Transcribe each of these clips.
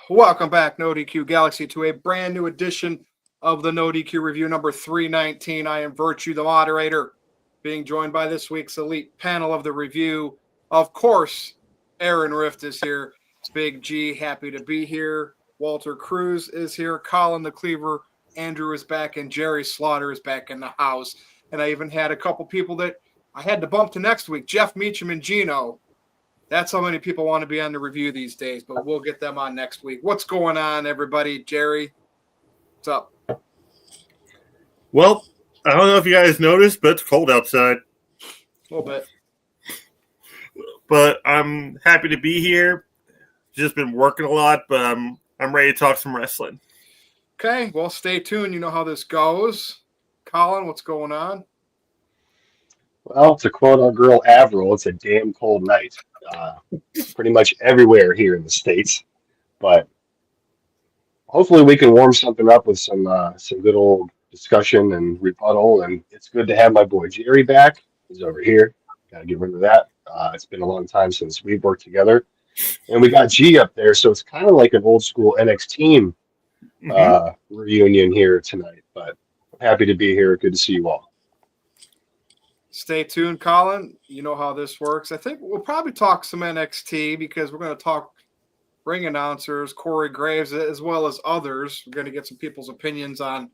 Welcome back, NoDQ Galaxy, to a brand new edition of the NoDQ Review number 319. I am Virtue, the moderator, being joined by this week's elite panel of the review. Of course, Aaron Rift is here. It's Big G, happy to be here. Walter Cruz is here. Colin the Cleaver, Andrew is back, and Jerry Slaughter is back in the house. And I even had a couple people that I had to bump to next week, Jeff Meacham and Gino. That's how many people want to be on the review these days, but we'll get them on next week. What's going on, everybody? Jerry, what's up? Well, I don't know if you guys noticed, but it's cold outside. A little bit. But I'm happy to be here. Just been working a lot, but I'm ready to talk some wrestling. Okay, well, stay tuned. You know how this goes. Colin, what's going on? Well, to quote our girl Avril, it's a damn cold night. Pretty much everywhere here in the States. But hopefully we can warm something up with some good old discussion and rebuttal. And it's good to have my boy Jerry back. He's over here. Got to get rid of that. It's been a long time since we've worked together. And we got G up there, so it's kind of like an old school NXT reunion here tonight. But I'm happy to be here. Good to see you all. Stay tuned, Colin. You know how this works. I think we'll probably talk some NXT because we're going to talk ring announcers, Corey Graves, as well as others. We're going to get some people's opinions on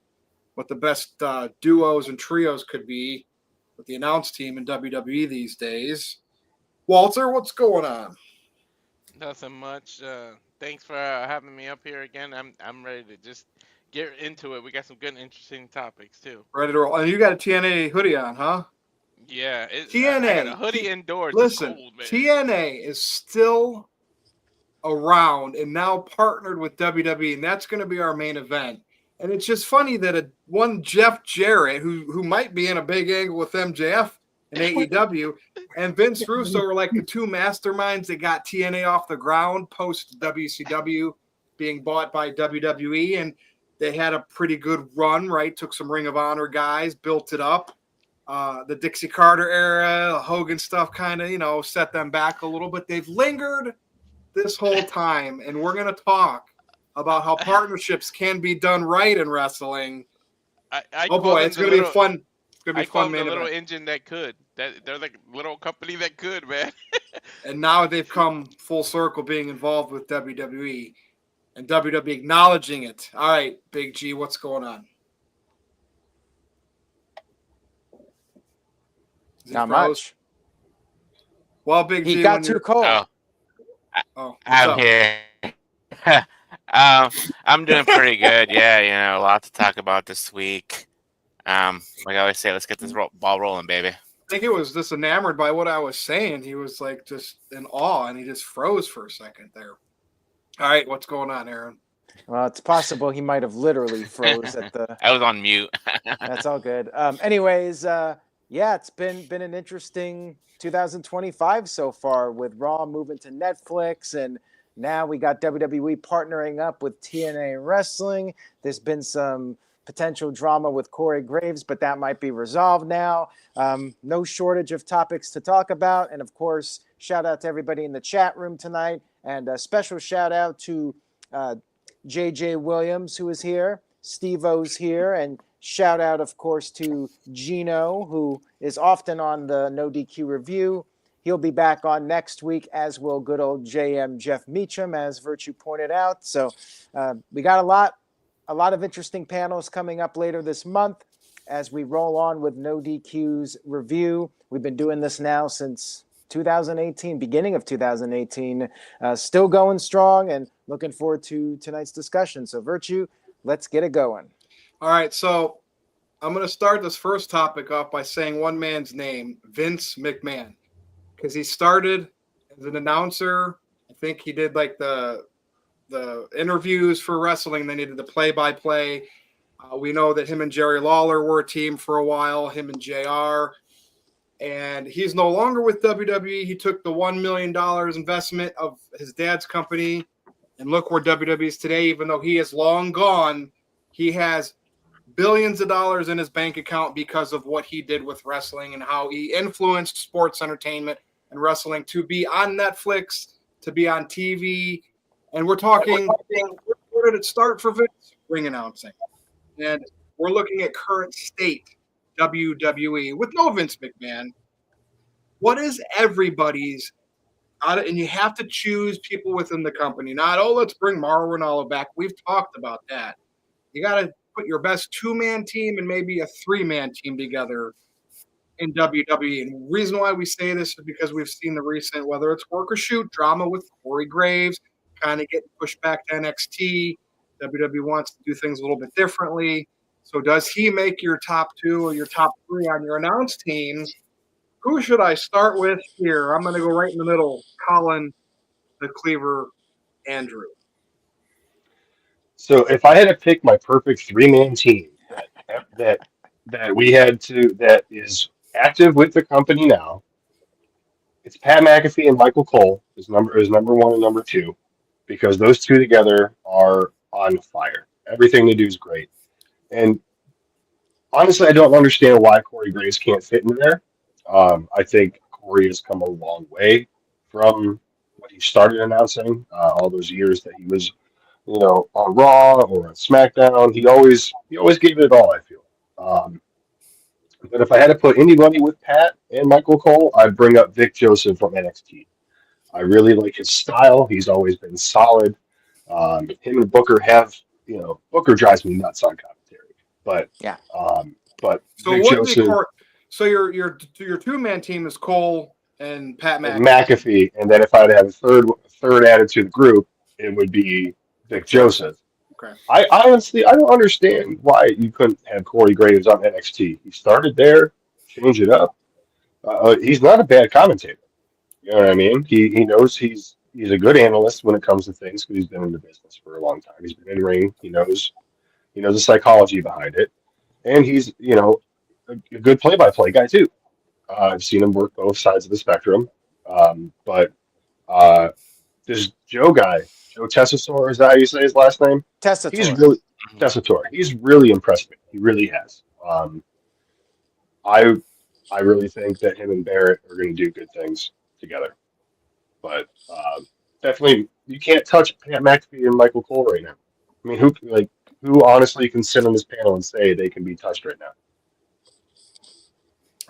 what the best duos and trios could be with the announce team in WWE these days. Walter, what's going on? Nothing much. Thanks for having me up here again. I'm ready to just get into it. We got some good, interesting topics too. Ready to roll. And you got a TNA hoodie on, huh? Yeah. TNA. I got a hoodie indoors. Listen, cold, man. TNA is still around and now partnered with WWE, and that's going to be our main event. And it's just funny that one Jeff Jarrett, who might be in a big angle with MJF and AEW, and Vince Russo are like the two masterminds that got TNA off the ground post WCW being bought by WWE, and they had a pretty good run, right? Took some Ring of Honor guys, built it up. The Dixie Carter era, Hogan stuff kind of, set them back a little, but they've lingered this whole time. And we're going to talk about how partnerships can be done right in wrestling. Oh boy, it's going to be fun. It's going to be fun, man. The little engine that could. They're like a little company that could, man. And now they've come full circle being involved with WWE and WWE acknowledging it. All right, Big G, what's going on? Not much. Well, Big G, he got too cold. I'm here. I'm doing pretty good. Yeah, a lot to talk about this week. Like I always say, let's get this ball rolling, baby. I think he was just enamored by what I was saying. He was like just in awe, and he just froze for a second there. All right, what's going on, Aaron? Well, it's possible he might have literally froze at the. I was on mute. That's all good. Anyways. Yeah, it's been an interesting 2025 so far with Raw moving to Netflix, and now we got WWE partnering up with TNA Wrestling. There's been some potential drama with Corey Graves, but that might be resolved now. No shortage of topics to talk about, and of course, shout out to everybody in the chat room tonight, and a special shout out to JJ Williams, who is here, Steve-O's here, and shout out, of course, to Gino, who is often on the NoDQ review. He'll be back on next week, as will good old JM Jeff Meacham, as Virtue pointed out. So we got a lot of interesting panels coming up later this month as we roll on with NoDQ's review. We've been doing this now since 2018, beginning of 2018, still going strong and looking forward to tonight's discussion. So Virtue, let's get it going. All right, so I'm going to start this first topic off by saying one man's name, Vince McMahon, because he started as an announcer. I think he did like the interviews for wrestling. They needed the play-by-play. We know that him and Jerry Lawler were a team for a while, him and JR. And he's no longer with WWE. He took the $1 million investment of his dad's company, and look where WWE is today. Even though he is long gone, he has billions of dollars in his bank account because of what he did with wrestling and how he influenced sports entertainment and wrestling to be on Netflix, to be on TV, And we're talking, where did it start for Vince? Ring announcing. And we're looking at current state WWE with no Vince McMahon. What is everybody's, and you have to choose people within the company, not, let's bring Mauro Ranallo back. We've talked about that. You got to put your best two-man team and maybe a three-man team together in WWE. And the reason why we say this is because we've seen the recent, whether it's work or shoot, drama with Corey Graves, kind of getting pushed back to NXT. WWE wants to do things a little bit differently. So does he make your top two or your top three on your announced teams? Who should I start with here? I'm going to go right in the middle. Colin, the Cleaver, Andrew. So if I had to pick my perfect three-man team that we had to that is active with the company now, it's Pat McAfee and Michael Cole is number one and number two, because those two together are on fire. Everything they do is great. And honestly, I don't understand why Corey Graves can't fit in there. I think Corey has come a long way from what he started announcing, all those years that he was, on Raw or on SmackDown. He always gave it all, I feel. But if I had to put anybody with Pat and Michael Cole, I'd bring up Vic Joseph from NXT. I really like his style. He's always been solid. Him and Booker have, Booker drives me nuts on commentary, but Yeah. But So Vic what Joseph, so your two-man team is Cole and Pat McAfee. and McAfee, and then if I'd have a third added to the group, it would be Vic Joseph. Okay. I honestly don't understand why you couldn't have Corey Graves on NXT. He started there, change it up. He's not a bad commentator. You know what I mean? He knows he's a good analyst when it comes to things because he's been in the business for a long time. He's been in ring. He knows the psychology behind it, and he's a good play-by-play guy too. I've seen him work both sides of the spectrum. But this Joe guy, Joe Tessitore, is that how you say his last name? Tessitore. He's really Tessitore. He's really impressed me. He really has. I really think that him and Barrett are going to do good things together. But definitely, you can't touch Pat McAfee and Michael Cole right now. I mean, who honestly can sit on this panel and say they can be touched right now?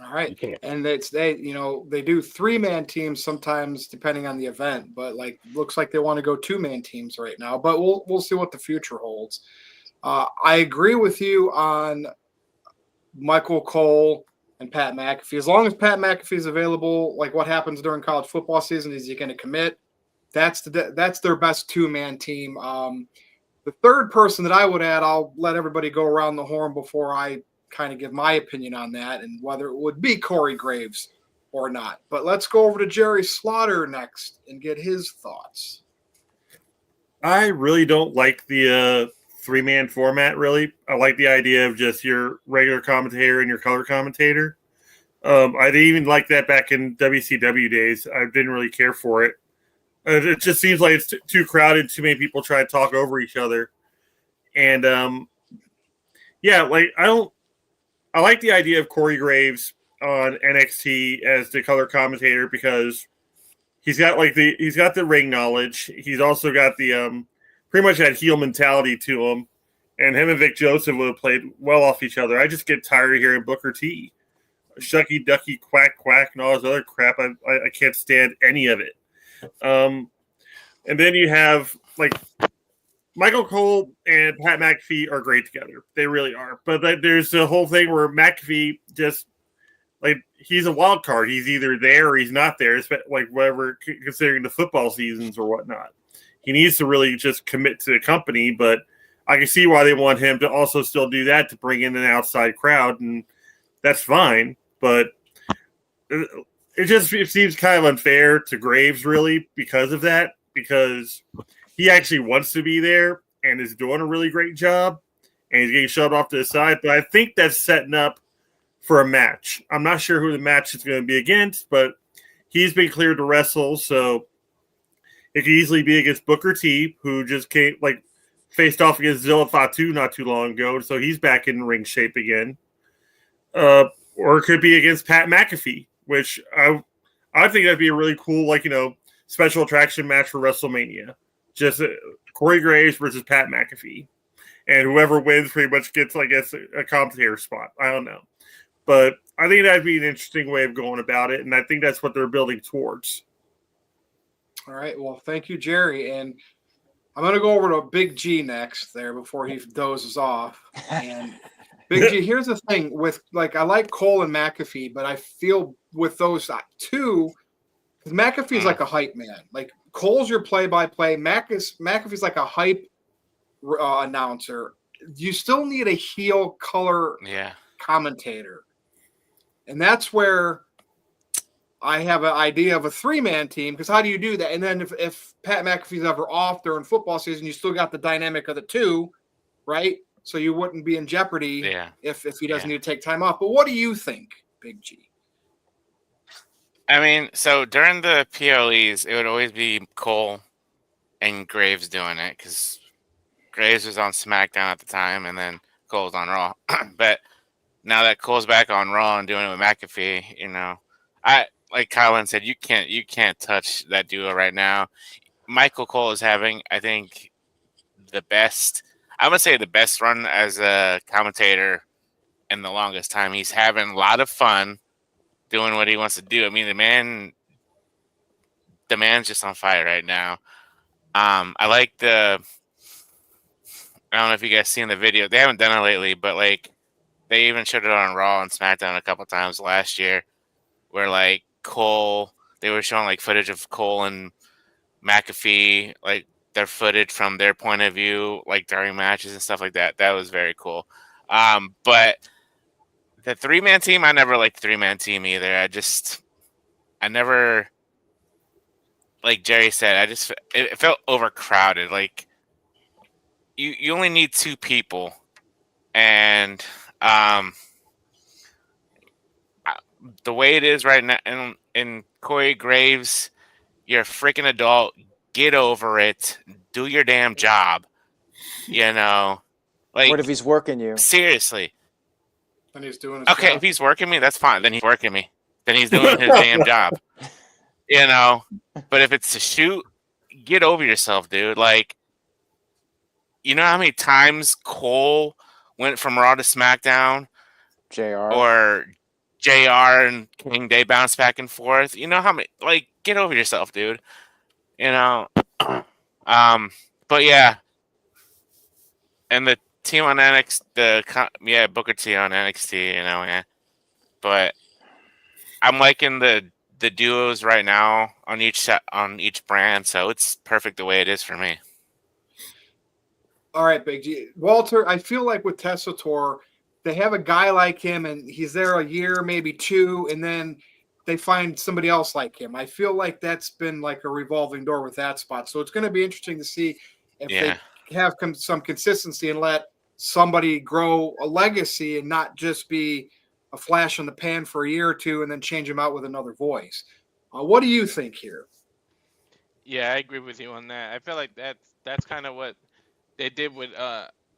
All right. You can't. And they do three-man teams sometimes depending on the event, but looks like they want to go two-man teams right now. But we'll see what the future holds. I agree with you on Michael Cole and Pat McAfee. As long as Pat McAfee is available, like what happens during college football season, is he going to commit? That's their best two-man team. The third person that I would add, I'll let everybody go around the horn before I kind of give my opinion on that and whether it would be Corey Graves or not. But let's go over to Jerry Slaughter next and get his thoughts. I really don't like the three-man format, really. I like the idea of just your regular commentator and your color commentator. I didn't even like that back in WCW days. I didn't really care for it. It just seems like it's too crowded, too many people try to talk over each other. And, I like the idea of Corey Graves on NXT as the color commentator because he's got the ring knowledge. He's also got the pretty much that heel mentality to him. And him and Vic Joseph would have played well off each other. I just get tired of hearing Booker T. Shucky Ducky Quack Quack and all this other crap. I can't stand any of it. And then you have Michael Cole and Pat McAfee are great together. They really are. But there's the whole thing where McAfee just he's a wild card. He's either there or he's not there. Whatever, considering the football seasons or whatnot. He needs to really just commit to the company. But I can see why they want him to also still do that to bring in an outside crowd, and that's fine. But it seems kind of unfair to Graves really because of that. Because he actually wants to be there and is doing a really great job, and he's getting shoved off to the side. But I think that's setting up for a match. I'm not sure who the match is going to be against, but he's been cleared to wrestle, so it could easily be against Booker T, who just faced off against Zilla Fatu not too long ago, so he's back in ring shape again. Or it could be against Pat McAfee, which I think that'd be a really cool, special attraction match for WrestleMania. just Corey Graves versus Pat McAfee, and whoever wins pretty much gets, I guess, a commentator spot. I don't know, but I think that'd be an interesting way of going about it, and I think that's what they're building towards. All right. Well, thank you, Jerry. And I'm going to go over to Big G next there before he dozes off. And Big G, here's the thing with, like, I like Cole and McAfee, but I feel with those two, because McAfee's like a hype man. Like, Cole's your play-by-play. McAfee's like a hype announcer. You still need a heel color commentator. And that's where I have an idea of a 3-man team, because how do you do that? And then if Pat McAfee's ever off during football season, you still got the dynamic of the two, right? So you wouldn't be in jeopardy if he doesn't need to take time off. But what do you think, Big G? I mean, so during the PLEs, it would always be Cole and Graves doing it, because Graves was on SmackDown at the time, and then Cole was on Raw. But now that Cole's back on Raw and doing it with McAfee, you know, like Colin said, you can't touch that duo right now. Michael Cole is having, I think, the best. I'm gonna say the best run as a commentator in the longest time. He's having a lot of fun doing what he wants to do. I mean, the man's just on fire right now. I like I don't know if you guys seen the video. They haven't done it lately, but like they even showed it on Raw and SmackDown a couple times last year, where like Cole, they were showing like footage of Cole and McAfee, like their footage from their point of view, like during matches and stuff like that. That was very cool. But the 3-man team, I never liked the 3-man team either. I never, like Jerry said, it felt overcrowded. Like you only need 2 people, and the way it is right now, in Corey Graves, you're a freaking adult. Get over it. Do your damn job. You know, like, What if he's working you? Seriously. And he's doing his Okay, job. if he's working me, that's fine. Then he's working me. Then he's doing his damn job. You know, but if it's to shoot, get over yourself, dude. Like, you know how many times Cole went from Raw to SmackDown? JR. Or JR and King, they bounce back and forth. You know how many? Like, get over yourself, dude. You know. But yeah. And the team on NXT, Booker T on NXT, you know, yeah. But I'm liking the duos right now on each brand, so it's perfect the way it is for me. All right, Big G. Walter, I feel like with Tessitore, they have a guy like him, and he's there a year, maybe 2, and then they find somebody else like him. I feel like that's been like a revolving door with that spot. So it's going to be interesting to see if they have some consistency and let somebody grow a legacy and not just be a flash in the pan for a year or 2 and then change them out with another voice. What do you think here? Yeah, I agree with you on that. I feel like that's kind of what they did with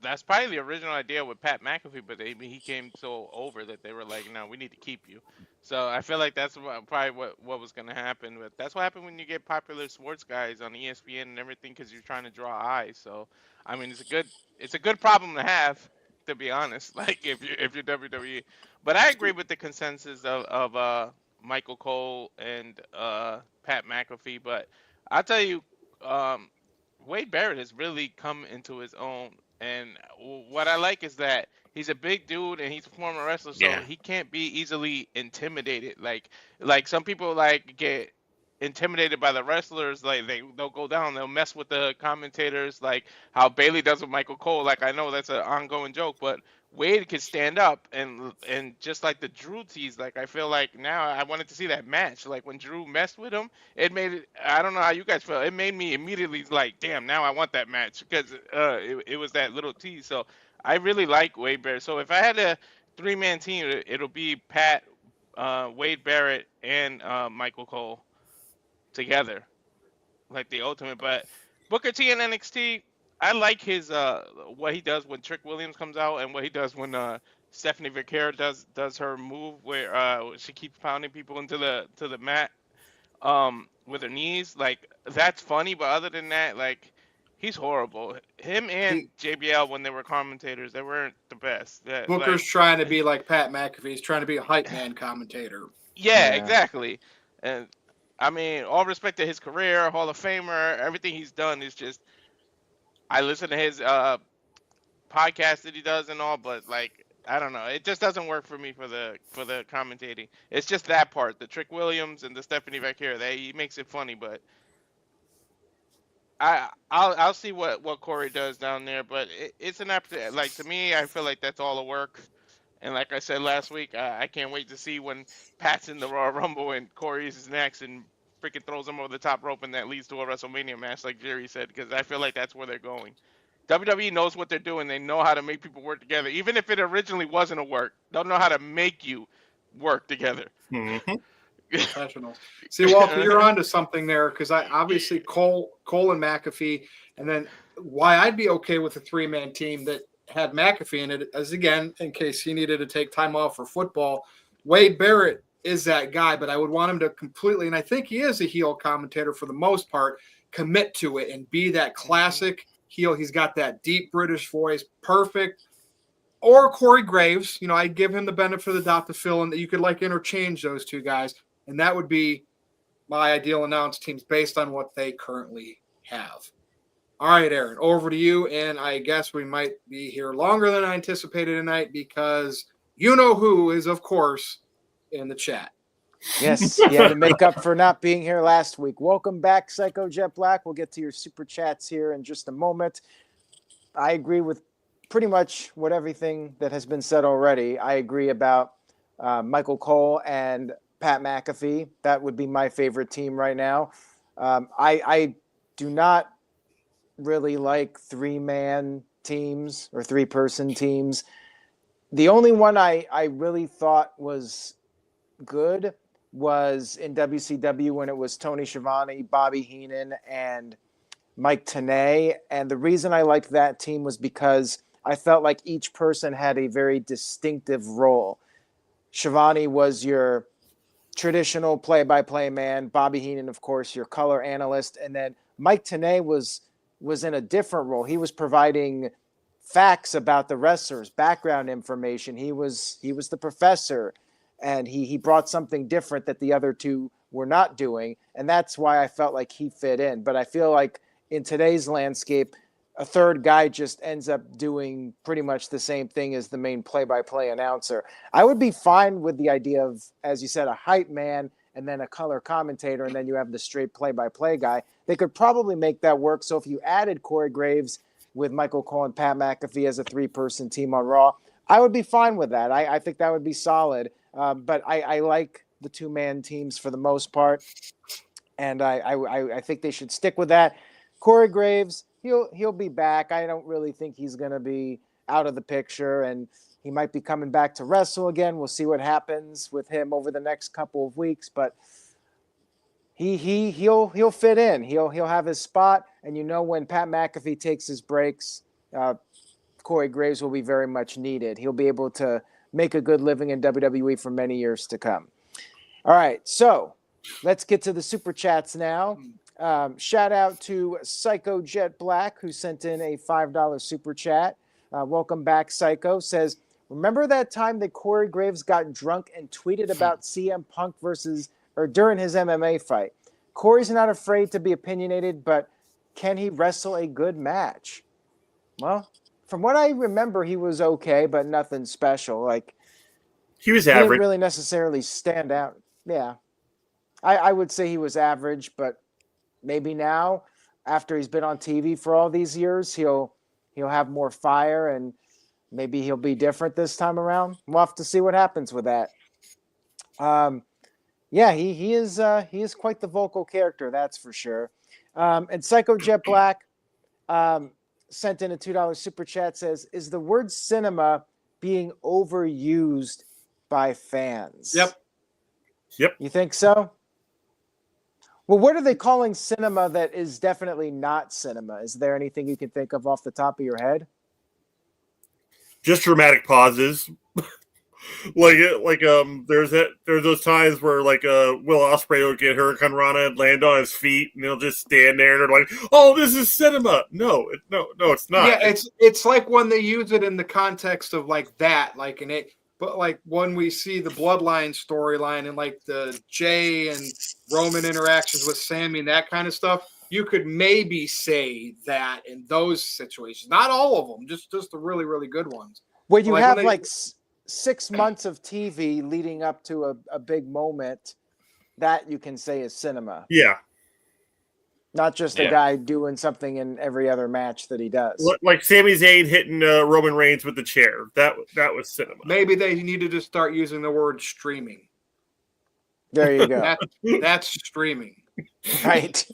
that's probably the original idea with Pat McAfee, but he came so over that they were like, no, we need to keep you. So I feel like that's probably what was going to happen. But that's what happened when you get popular sports guys on ESPN and everything, because you're trying to draw eyes. So I mean, it's a good problem to have, to be honest. Like if you're WWE, but I agree with the consensus of Michael Cole and Pat McAfee. But I'll tell you, Wade Barrett has really come into his own. And what I like is that he's a big dude and he's a former wrestler, so he can't be easily intimidated. Like some people like get intimidated by the wrestlers, like they'll go down, they'll mess with the commentators, like how Bailey does with Michael Cole. Like I know that's an ongoing joke, but Wade could stand up and just like the Drew tease, like I feel like now I wanted to see that match. Like when Drew messed with him, it made it. I don't know how you guys feel. It made me immediately like, damn, now I want that match, because it was that little tease. So I really like Wade Barrett. So if I had a 3-man team, it'll be Pat, Wade Barrett, and Michael Cole together, like the ultimate. But Booker T and NXT, I like his what he does when Trick Williams comes out, and what he does when Stephanie Vaquera does her move where she keeps pounding people into the mat with her knees. Like that's funny, but other than that, like He's horrible. Him and JBL, when they were commentators, they weren't the best. Booker's trying to be like Pat McAfee. He's trying to be a hype man commentator. Yeah, exactly. And I mean, all respect to his career, Hall of Famer, everything he's done is just. I listen to his podcast that he does and all, but like I don't know, it just doesn't work for me for the commentating. It's just that part, the Trick Williams and the Stephanie Vaquera. He makes it funny, but I'll see what Corey does down there. But it's an like to me, I feel like that's all the work. And like I said last week, I can't wait to see when Pat's in the Royal Rumble and Corey's is next and freaking throws him over the top rope and that leads to a WrestleMania match, like Jerry said, because I feel like that's where they're going. WWE knows what they're doing. They know how to make people work together. Even if it originally wasn't a work, they'll know how to make you work together. Mm-hmm. Professional. See, Walter, you're onto something there because I obviously Cole and McAfee, and then why I'd be okay with a 3-man team that had McAfee in it is, again, in case he needed to take time off for football. Wade Barrett is that guy, but I would want him to completely, and I think he is a heel commentator for the most part, commit to it and be that classic heel. He's got that deep British voice, perfect. Or Corey Graves, I'd give him the benefit of the doubt to fill in that you could like interchange those two guys, and that would be my ideal announced teams based on what they currently have. All right, Aaron, over to you, and I guess we might be here longer than I anticipated tonight because you know who is, of course, in the chat. Yes, yeah, to make up for not being here last week. Welcome back, Psycho Jet Black. We'll get to your super chats here in just a moment. I agree with pretty much everything that has been said already. I agree about Michael Cole and Pat McAfee. That would be my favorite team right now. I do not really like 3-man teams or 3-person teams. The only one I really thought was good was in WCW when it was Tony Schiavone, Bobby Heenan, and Mike Tenay. And the reason I liked that team was because I felt like each person had a very distinctive role. Schiavone was your traditional play-by-play man. Bobby Heenan, of course, your color analyst. And then Mike Tenay was in a different role. He was providing facts about the wrestlers, background information. He was the professor. And he brought something different that the other two were not doing. And that's why I felt like he fit in. But I feel like in today's landscape, a third guy just ends up doing pretty much the same thing as the main play-by-play announcer. I would be fine with the idea of, as you said, a hype man and then a color commentator, and then you have the straight play-by-play guy. They could probably make that work. So if you added Corey Graves with Michael Cole and Pat McAfee as a 3-person team on Raw, I would be fine with that. I think that would be solid. But I like the 2-man teams for the most part, and I think they should stick with that. Corey Graves, he'll be back. I don't really think he's going to be out of the picture, and he might be coming back to wrestle again. We'll see what happens with him over the next couple of weeks, but he'll fit in. He'll have his spot, and when Pat McAfee takes his breaks, Corey Graves will be very much needed. He'll be able to make a good living in WWE for many years to come. All right, so let's get to the super chats now. Shout out to Psycho Jet Black, who sent in a $5 super chat. Welcome back, Psycho. Says, remember that time that Corey Graves got drunk and tweeted about CM Punk during his MMA fight? Corey's not afraid to be opinionated, but can he wrestle a good match? Well, from what I remember, he was okay, but nothing special. Like, he was he average. didn't really necessarily stand out. Yeah, I would say he was average, but maybe now, after he's been on TV for all these years, he'll have more fire and maybe he'll be different this time around. We'll have to see what happens with that. Yeah, he is quite the vocal character, that's for sure. And Psycho Jet Black sent in a $2 super chat, says, is the word cinema being overused by fans? Yep. You think so? Well, what are they calling cinema that is definitely not cinema? Is there anything you can think of off the top of your head? Just dramatic pauses. There's those times where Will Ospreay will get Hurricane Rana and land on his feet, and he'll just stand there and they're like, "Oh, this is cinema." No, it's not. Yeah, it's like when they use it in the context of like that, like in it. But like when we see the Bloodline storyline and like the Jay and Roman interactions with Sammy and that kind of stuff, you could maybe say that in those situations. Not all of them, just the really, really good ones. Where you Like, have when they- like 6 months of TV leading up to a big moment, that you can say is cinema. Yeah, Not just a guy doing something in every other match that he does. like Sami Zayn hitting Roman Reigns with the chair. That was cinema. Maybe they needed to start using the word streaming. There you go. That's streaming. Right.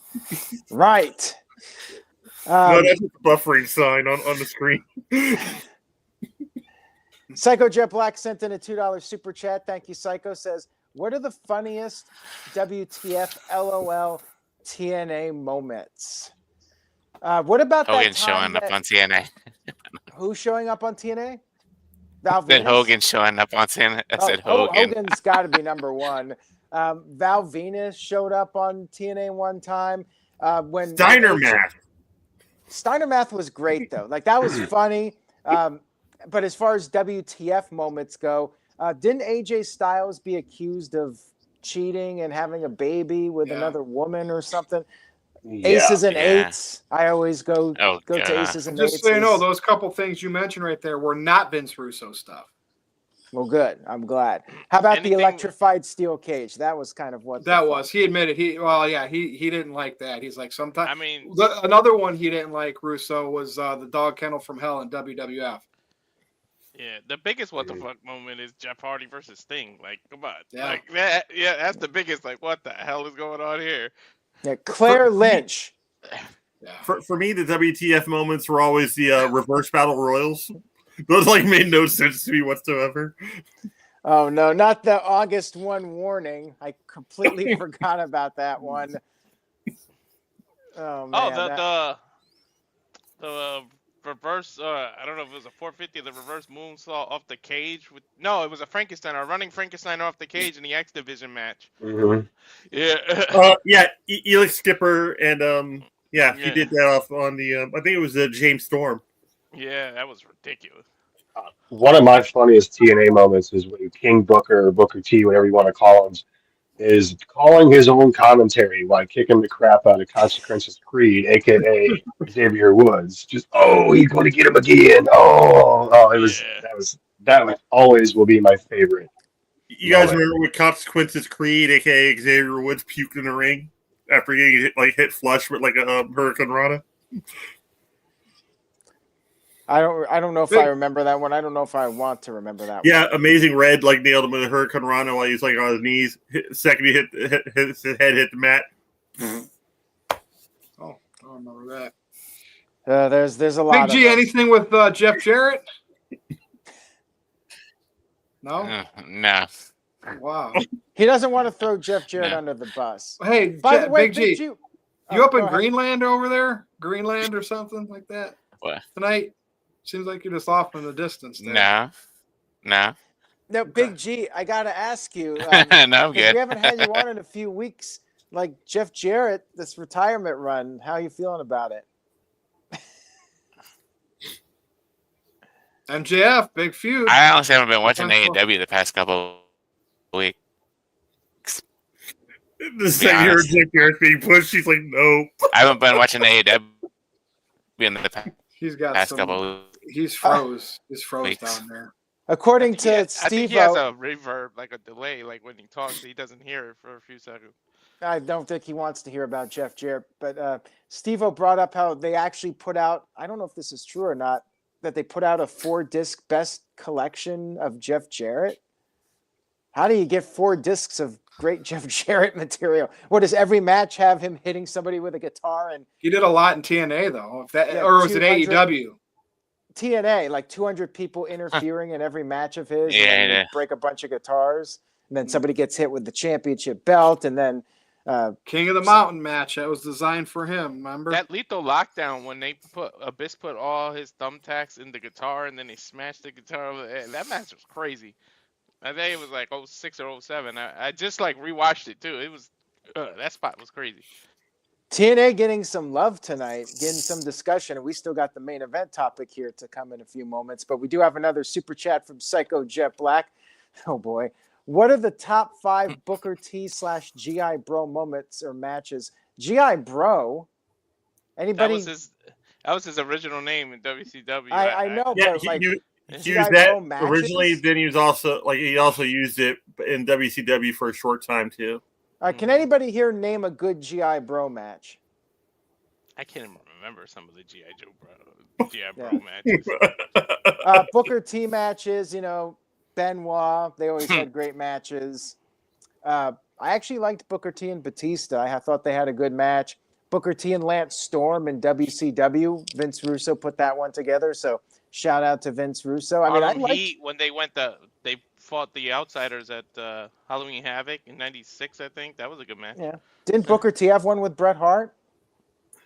Right. No, that's a buffering sign on the screen. Psycho Jet Black sent in a $2 super chat. Thank you, Psycho. Says, what are the funniest WTF LOL TNA moments? What about Hogan that time showing up on TNA? Who's showing up on TNA? Val Then Venus? Hogan showing up on TNA. I said Hogan. Hogan's got to be number one. Val Venus showed up on TNA one time. When Steiner Math. Steiner Math was great though. Like that was funny. But as far as WTF moments go, didn't AJ Styles be accused of cheating and having a baby with another woman or something? Aces and eights. I always go to aces and eights. Just so you know, those couple things you mentioned right there were not Vince Russo stuff. Well, good. I'm glad. How about the electrified steel cage? That was kind of what that was. He admitted he didn't like that. He's like sometimes. I mean, another one he didn't like Russo was the dog kennel from hell in WWF. Yeah, the biggest what the fuck moment is Jeff Hardy versus Sting. Like, come on. Yeah. Like that. Yeah, that's the biggest. Like, what the hell is going on here? Yeah, Claire Lynch. For me, the WTF moments were always the reverse battle royals. Those made no sense to me whatsoever. Oh no, not the August 1 warning. I completely forgot about that one. Oh man. The reverse. I don't know if it was a 450. The reverse moonsault off the cage. No, it was a Frankenstein. A running Frankenstein off the cage in the X Division match. Mm-hmm. Yeah. Elix Skipper and he did that off on the. I think it was James Storm. Yeah, that was ridiculous. One of my funniest TNA moments is when King Booker or Booker T, whatever you want to call him, is calling his own commentary while kicking the crap out of Consequences Creed, aka Xavier Woods. Just he's going to get him again. That always will be my favorite. You guys remember when Consequences Creed, aka Xavier Woods, puked in the ring after getting hit flush with a Hurricane Rana? I don't know if I remember that one. I don't know if I want to remember that one. Yeah, Amazing Red nailed him with a Hurricane Rana while he's on his knees. Second he his head hit the mat. Oh, I don't remember that. There's a lot. Big G, anything with Jeff Jarrett? No. No. Wow. He doesn't want to throw Jeff Jarrett under the bus. Hey, by the way, Big G, G, you up in Greenland over there? Greenland or something like that? What? Tonight? Seems like you're just off in the distance there. No. No, Big G, I got to ask you. No, I'm good. We haven't had you on in a few weeks. Like Jeff Jarrett, this retirement run, how are you feeling about it? MJF, big feud. I honestly haven't been watching AEW the past couple of weeks. The second you heard Jeff Jarrett being pushed, she's like, no. I haven't been watching AEW in the past couple of weeks. He's froze. He's froze down there. According to Steve, I think he has a reverb, like a delay, like when he talks, he doesn't hear it for a few seconds. I don't think he wants to hear about Jeff Jarrett, but Steve-O brought up how they actually put out, I don't know if this is true or not, that they put out a 4-disc best collection of Jeff Jarrett. How do you get 4 discs of great Jeff Jarrett material? What, does every match have him hitting somebody with a guitar? And he did a lot in TNA though, or was it AEW? TNA, like 200 people interfering in every match of his. Yeah, and then break a bunch of guitars, and then somebody gets hit with the championship belt, and then King of the Mountain match that was designed for him. Remember that Lethal Lockdown when they Abyss put all his thumbtacks in the guitar and then they smashed the guitar over there. That match was crazy. I think it was like 06 or 07. I just like rewatched it too. It was that spot was crazy. TNA getting some love tonight, getting some discussion, and we still got the main event topic here to come in a few moments. But we do have another super chat from Psycho Jet Black. Oh boy, what are the top 5 Booker T / GI Bro moments or matches? GI Bro. Anybody? That was his original name in WCW. I know, Yeah, but like he GI used that Bro matches? originally. Then he also used it in WCW for a short time too. Can anybody here name a good GI Bro match? I can't even remember some of the GI Bro matches. Booker T matches, Benoit. They always had great matches. I actually liked Booker T and Batista. I thought they had a good match. Booker T and Lance Storm in WCW. Vince Russo put that one together. So shout out to Vince Russo. When they fought the Outsiders at Halloween Havoc in '96, I think that was a good match. Yeah. Didn't Booker T have one with Bret Hart? I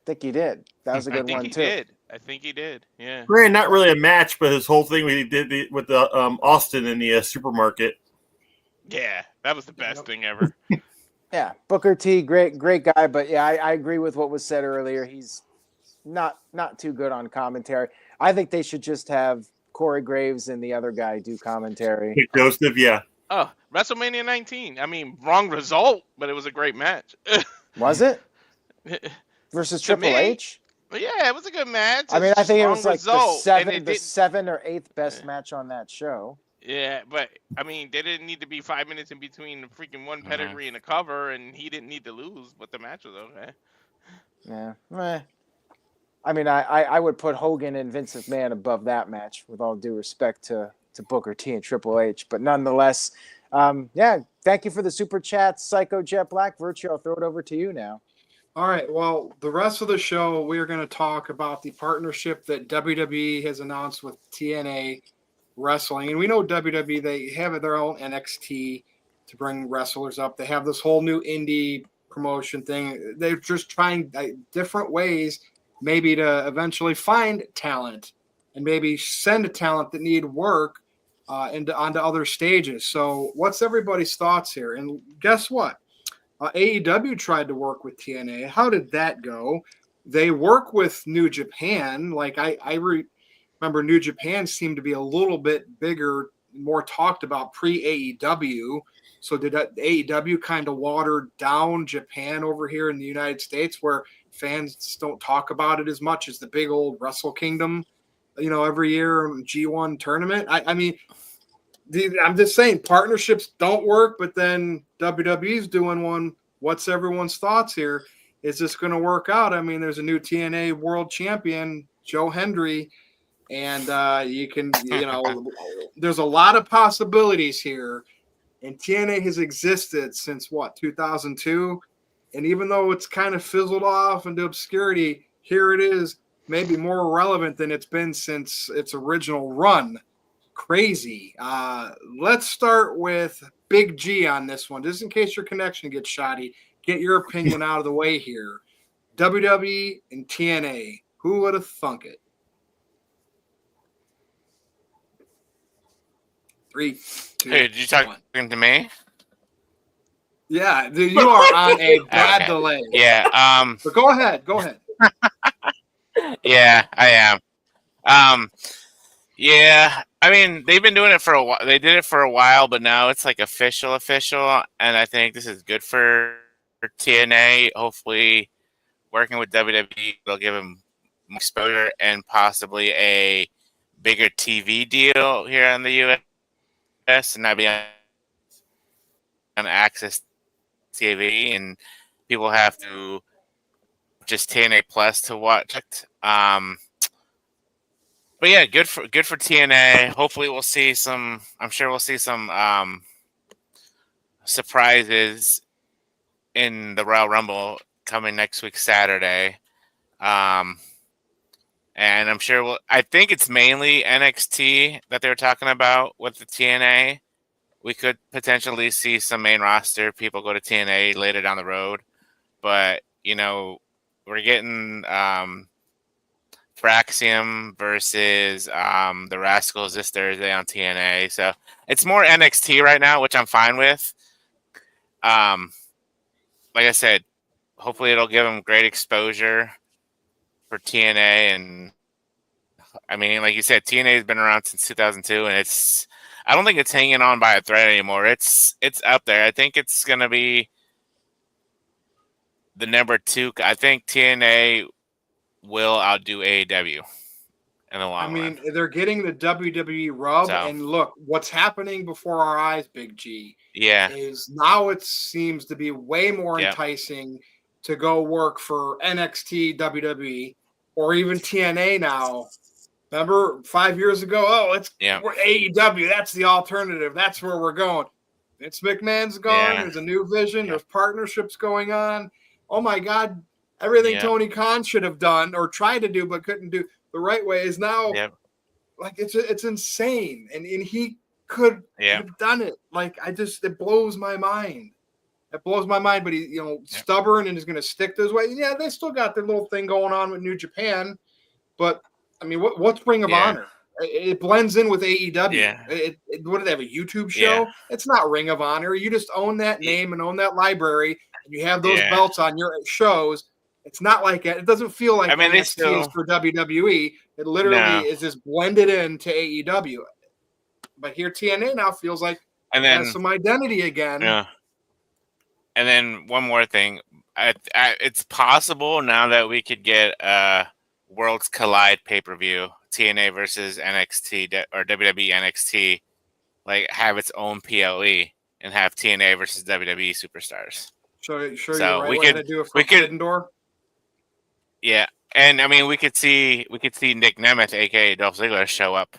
think he did. That was a good one too. I think he did. Yeah. Granted, not really a match, but his whole thing he did with the Austin in the supermarket. Yeah, that was the best thing ever. Yeah, Booker T, great guy, but yeah, I agree with what was said earlier. He's not too good on commentary. I think they should just have Corey Graves and the other guy do commentary. Joseph, yeah. Oh, WrestleMania 19. I mean, wrong result, but it was a great match. Was it? Versus Triple H? Yeah, it was a good match. I mean, I think it was like the 7th or 8th best match on that show. Yeah, but I mean, they didn't need to be 5 minutes in between the freaking one pedigree and a cover, and he didn't need to lose, but the match was okay. Yeah. I mean, I would put Hogan and Vince McMahon above that match, with all due respect to Booker T and Triple H. But nonetheless, thank you for the super chat, Psycho Jet Black. Virtue, I'll throw it over to you now. All right. Well, the rest of the show, we're going to talk about the partnership that WWE has announced with TNA Wrestling. And we know WWE, they have their own NXT to bring wrestlers up. They have this whole new indie promotion thing. They're just trying different ways maybe to eventually find talent and maybe send a talent that need work onto other stages. So what's everybody's thoughts here? And guess what? AEW tried to work with TNA. How did that go? They work with New Japan. Like I remember New Japan seemed to be a little bit bigger, more talked about pre-AEW. So did AEW kind of water down Japan over here in the United States, where fans don't talk about it as much as the big old Wrestle Kingdom, every year G1 tournament? I mean, I'm just saying partnerships don't work, but then WWE's doing one. What's everyone's thoughts here? Is this going to work out? I mean, there's a new TNA world champion, Joe Hendry, and there's a lot of possibilities here. And TNA has existed since 2002. And even though it's kind of fizzled off into obscurity, here it is, maybe more relevant than it's been since its original run. Crazy. Let's start with Big G on this one, just in case your connection gets shoddy. Get your opinion out of the way here. WWE and TNA. Who would have thunk it? 3, 2, Hey, did you talking to me? Yeah, you are on a bad delay. Yeah. But go ahead. Yeah, I am. Yeah. I mean, they've been doing it for a while. They did it for a while, but now it's like official, and I think this is good for TNA. Hopefully, working with WWE, they'll give them more exposure and possibly a bigger TV deal here in the U.S. and not be on Access TV, and people have to just TNA Plus to watch it. But yeah, good for TNA. Hopefully, we'll see some. I'm sure we'll see some surprises in the Royal Rumble coming next week Saturday. And I'm sure I think it's mainly NXT that they're talking about with the TNA. We could potentially see some main roster people go to TNA later down the road, but we're getting Braxium versus the Rascals this Thursday on TNA. So it's more NXT right now, which I'm fine with. Like I said, hopefully it'll give them great exposure for TNA. And I mean, like you said, TNA has been around since 2002, and I don't think it's hanging on by a thread anymore. It's up there. I think it's gonna be the number 2. I think TNA will outdo AEW in the long run. They're getting the WWE rub, So, and look, what's happening before our eyes, Big G, yeah, is now it seems to be way more Yep. enticing to go work for NXT, WWE, or even TNA now. Remember 5 years ago? We're AEW. That's the alternative. That's where we're going. Vince McMahon's gone. Yeah. There's a new vision. Yep. There's partnerships going on. Oh my God. Everything Yep. Tony Khan should have done or tried to do but couldn't do the right way is now like it's insane. And he could have done it. Like it blows my mind. It blows my mind, but he's stubborn and is going to stick to his way. Yeah, they still got their little thing going on with New Japan, but I mean, what's Ring of Honor? It blends in with AEW. Yeah. What do they have, a YouTube show? Yeah. It's not Ring of Honor. You just own that name and own that library, and you have those belts on your shows. It's not like it doesn't feel like NXT is for WWE. It literally is just blended into AEW. But here, TNA now feels like it has some identity again. Yeah. And then one more thing. It's possible now that we could get Worlds Collide pay-per-view, TNA versus NXT or WWE NXT, like have its own PLE and have TNA versus WWE superstars. Sure, so you're right. we could do a Forbidden Door. Yeah, and I mean we could see Nick Nemeth, aka Dolph Ziggler, show up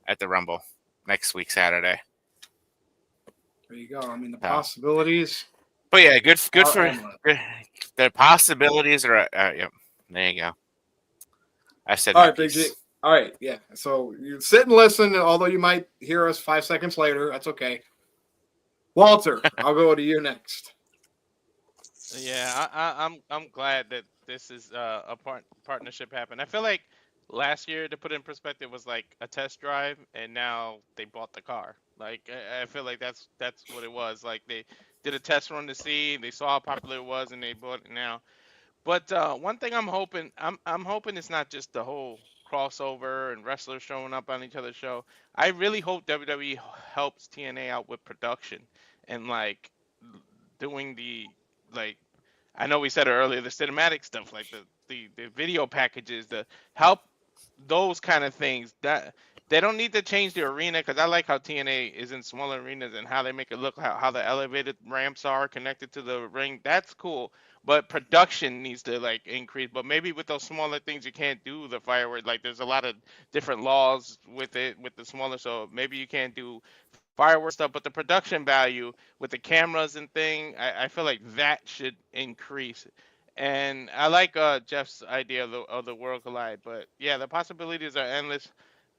at the Rumble next week Saturday. There you go. I mean the possibilities. But yeah, good for the possibilities are. Yep, there you go. I said. All right, Big G. All right, yeah. So you sit and listen, although you might hear us 5 seconds later. That's okay. Walter, I'll go to you next. Yeah, I'm glad that this is a partnership happened. I feel like last year, to put it in perspective, was like a test drive, and now they bought the car. Like I feel like that's what it was. Like they did a test run to see, they saw how popular it was, and they bought it now. But one thing I'm hoping it's not just the whole crossover and wrestlers showing up on each other's show. I really hope WWE helps TNA out with production and like doing the like. I know we said it earlier, the cinematic stuff, like the video packages, the help those kind of things. That they don't need to change the arena, because I like how TNA is in smaller arenas and how they make it look, how the elevated ramps are connected to the ring. That's cool. But production needs to like increase. But maybe with those smaller things, you can't do the fireworks. Like there's a lot of different laws with it, with the smaller. So maybe you can't do fireworks stuff. But the production value with the cameras and thing, I feel like that should increase. And I like Jeff's idea of the World Collide. But yeah, the possibilities are endless.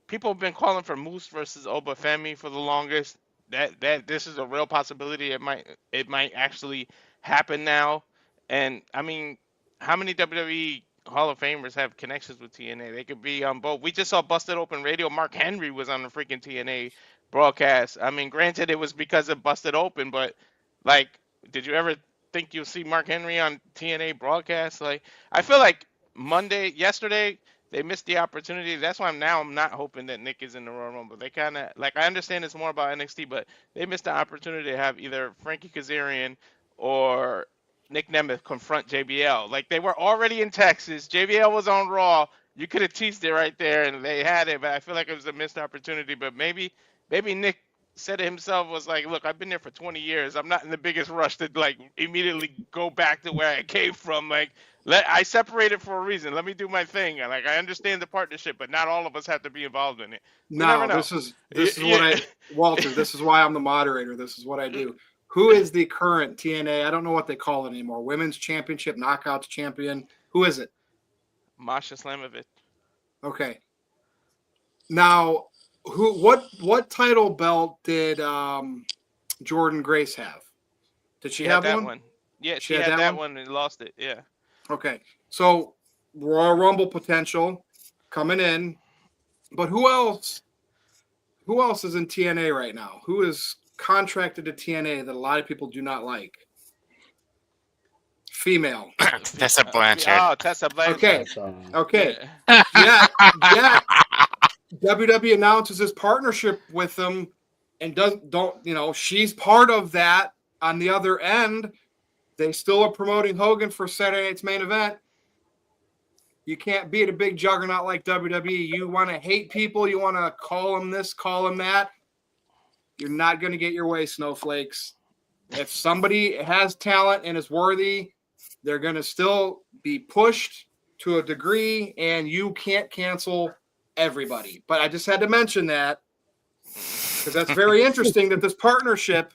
People have been calling for Moose versus Obafemi for the longest. That this is a real possibility. It might actually happen now. And I mean, how many WWE Hall of Famers have connections with TNA? They could be on both. We just saw Busted Open Radio. Mark Henry was on the freaking TNA broadcast. I mean, granted, it was because of Busted Open, but like, did you ever think you'll see Mark Henry on TNA broadcast? Like, I feel like yesterday, they missed the opportunity. That's why I'm not hoping that Nick is in the Royal Rumble. They kind of, like, I understand it's more about NXT, but they missed the opportunity to have either Frankie Kazarian or Nick Nemeth confront JBL. Like, they were already in Texas. JBL was on Raw. You could have teased it right there, and they had it, but I feel like it was a missed opportunity. But maybe Nick said it himself, was like, look, I've been there for 20 years. I'm not in the biggest rush to, like, immediately go back to where I came from. Like, I separated for a reason. Let me do my thing. Like, I understand the partnership, but not all of us have to be involved in it. No, this is what Walter, this is why I'm the moderator. This is what I do. Who is the current TNA? I don't know what they call it anymore. Women's Championship, Knockouts Champion. Who is it? Masha Slamovich. Okay. Now, what title belt did Jordan Grace have? Did she have that one? Yeah, she had that one and lost it. Yeah. Okay. So Royal Rumble potential. coming in. But who else? Who else is in TNA right now? Who is contracted to TNA that a lot of people do not like? Female. Tessa Blanchard. Oh, Tessa Blanchard. Okay. Yeah. Yet WWE announces this partnership with them and she's part of that. On the other end, they still are promoting Hogan for Saturday night's main event. You can't beat a big juggernaut like WWE. You want to hate people. You want to call them this, call them that. You're not going to get your way, snowflakes. If somebody has talent and is worthy, they're going to still be pushed to a degree, and you can't cancel everybody. But I just had to mention that because that's very interesting that this partnership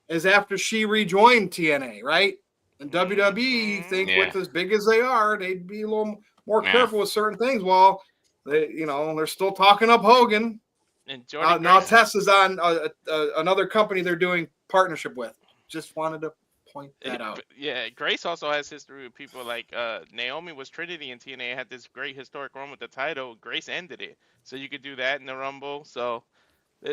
is after she rejoined TNA, right? And WWE, you think with as big as they are, they'd be a little more careful with certain things. Well, they're still talking up Hogan. And now Tess is on another company they're doing partnership with. Just wanted to point that out. Yeah, Grace also has history with people like Naomi was Trinity in TNA, had this great historic run with the title. Grace ended it, so you could do that in the Rumble. So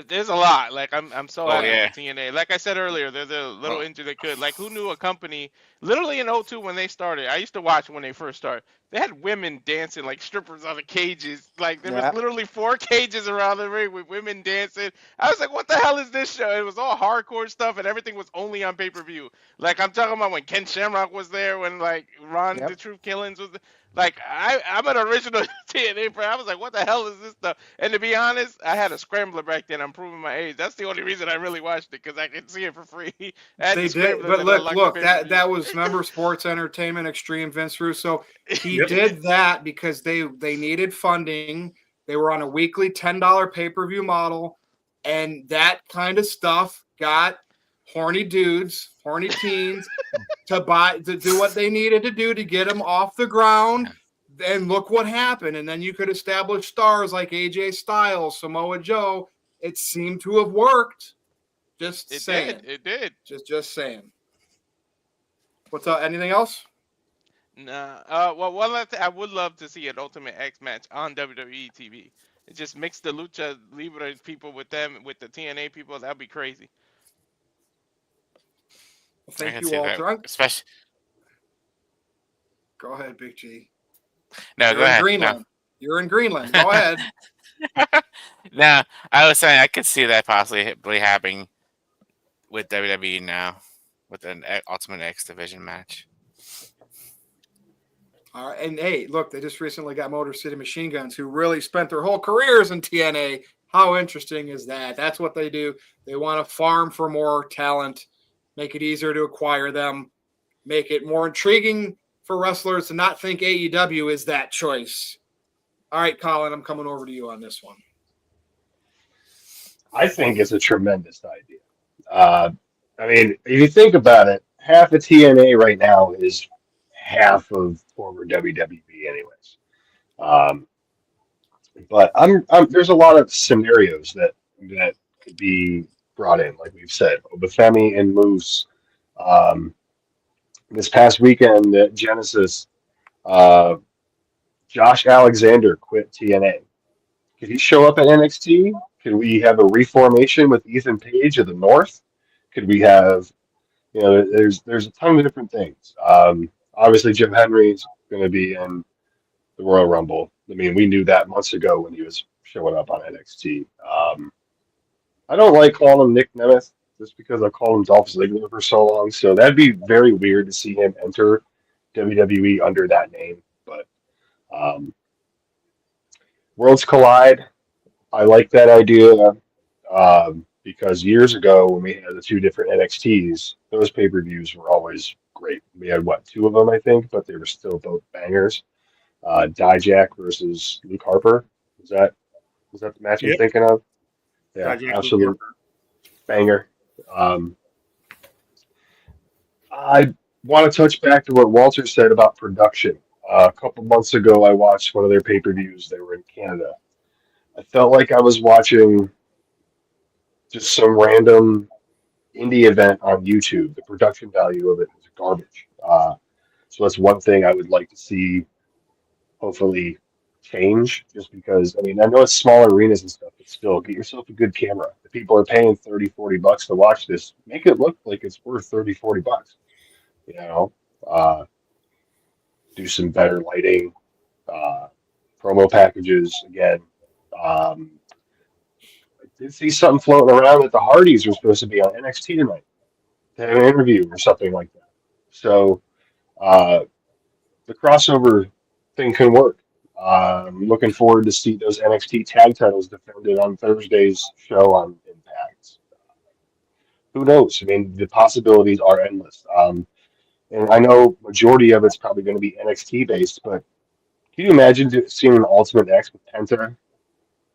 there's a lot. Like I'm so happy with TNA. Like I said earlier, they're the little engine that could. Like who knew a company literally in 02 when they started? I used to watch when they first started. They had women dancing like strippers on the cages. Like there was literally 4 cages around the ring with women dancing. I was like, what the hell is this show? It was all hardcore stuff and everything was only on pay-per-view. Like I'm talking about when Ken Shamrock was there, when like Ron the Truth Killings was there. Like I'm an original TNA fan. I was like, what the hell is this stuff? And to be honest, I had a scrambler back then. I'm proving my age. That's the only reason I really watched it, because I could see it for free. They did, but look, that was member Sports Entertainment Extreme, Vince Russo. He did that because they needed funding. They were on a weekly $10 pay-per-view model, and that kind of stuff got horny dudes, horny teens to do what they needed to do to get them off the ground. And look what happened. And then you could establish stars like AJ Styles, Samoa Joe. It seemed to have worked. Just saying. It did. Just saying. What's up? Anything else? Nah. Well, one last thing, I would love to see an Ultimate X match on WWE TV. It just mix the Lucha Libre people with them, with the TNA people. That'd be crazy. Well, thank you, Walter. Especially. Go ahead, Big G. No, go ahead. Greenland. No. You're in Greenland. Go ahead. No, I was saying I could see that possibly happening with WWE now, with an Ultimate X Division match. All right, and hey, look, they just recently got Motor City Machine Guns, who really spent their whole careers in TNA. How interesting is that? That's what they do. They want to farm for more talent, make it easier to acquire them, make it more intriguing for wrestlers to not think AEW is that choice. All right, Colin, I'm coming over to you on this one. I think it's a tremendous idea. I mean, if you think about it, half of TNA right now is half of former WWE anyways. But there's a lot of scenarios that could be brought in, like we've said. Obafemi and Moose. This past weekend at Genesis, Josh Alexander quit TNA. Could he show up at NXT? Could we have a reformation with Ethan Page of the North? Could we have, there's a ton of different things. Obviously, Jim Henry's going to be in the Royal Rumble. I mean, we knew that months ago when he was showing up on NXT. I don't like calling him Nick Nemeth just because I called him Dolph Ziggler for so long. So that'd be very weird to see him enter WWE under that name. But Worlds Collide, I like that idea because years ago when we had the 2 different NXTs, those pay-per-views were always great. We had, 2 of them, I think, but they were still both bangers. Dijak versus Luke Harper. Was that the match I'm thinking of? Yeah, Dijak, absolute banger. I want to touch back to what Walter said about production. A couple months ago, I watched one of their pay-per-views. They were in Canada. I felt like I was watching just some random indie event on YouTube. The production value of it is garbage. So that's one thing I would like to see hopefully change, just because, I mean, I know it's small arenas and stuff, but still, get yourself a good camera. If people are paying $30-$40 to watch this, make it look like it's worth $30-$40. You know, uh, do some better lighting, promo packages again. Um, I did see something floating around that the Hardys were supposed to be on NXT tonight to have an interview or something like that. So uh, the crossover thing can work. Looking forward to see those NXT tag titles defended on Thursday's show on Impact. Who knows? I mean, the possibilities are endless. And I know majority of it's probably going to be NXT based, but can you imagine seeing an Ultimate X with Penta?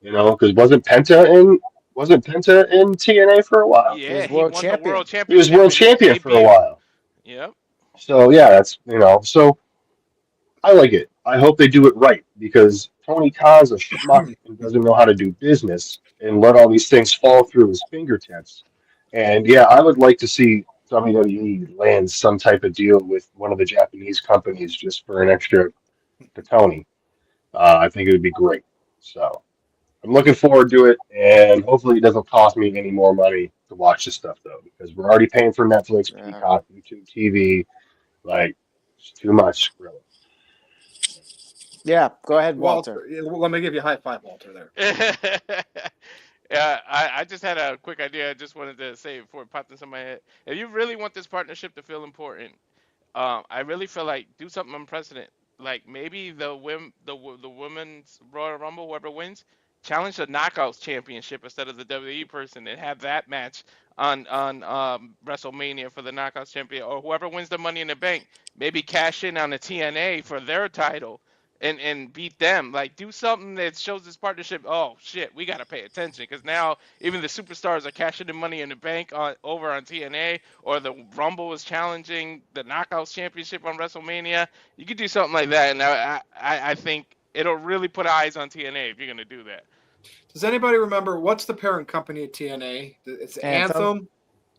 You know, because wasn't Penta in TNA for a while? He Yeah, was he world won the world champion. He was championship world in his champion for a debut. while. Yep. So yeah, that's so I like it. I hope they do it right because Tony Khan's a schmuck and doesn't know how to do business and let all these things fall through his fingertips. And yeah, I would like to see WWE land some type of deal with one of the Japanese companies just for an extra to Tony. I think it would be great. So I'm looking forward to it, and hopefully it doesn't cost me any more money to watch this stuff though, because we're already paying for Netflix, Yeah. Peacock, YouTube TV. Like, it's too much, really. Yeah, go ahead, Walter. Let me give you a high five, Walter. There. Yeah, I just had a quick idea. I just wanted to say before it popped into my head. If you really want this partnership to feel important, I really feel like do something unprecedented. Like maybe the women's Royal Rumble, whoever wins, challenge the Knockouts Championship instead of the WWE person, and have that match on WrestleMania for the Knockouts Champion, or whoever wins the Money in the Bank, maybe cash in on the TNA for their title. And beat them. Like, do something that shows this partnership. Oh shit, we gotta pay attention because now even the superstars are cashing in Money in the Bank over on TNA, or the Rumble is challenging the Knockouts Championship on WrestleMania. You could do something like that, and I think it'll really put eyes on TNA if you're gonna do that. Does anybody remember what's the parent company at TNA? It's Anthem.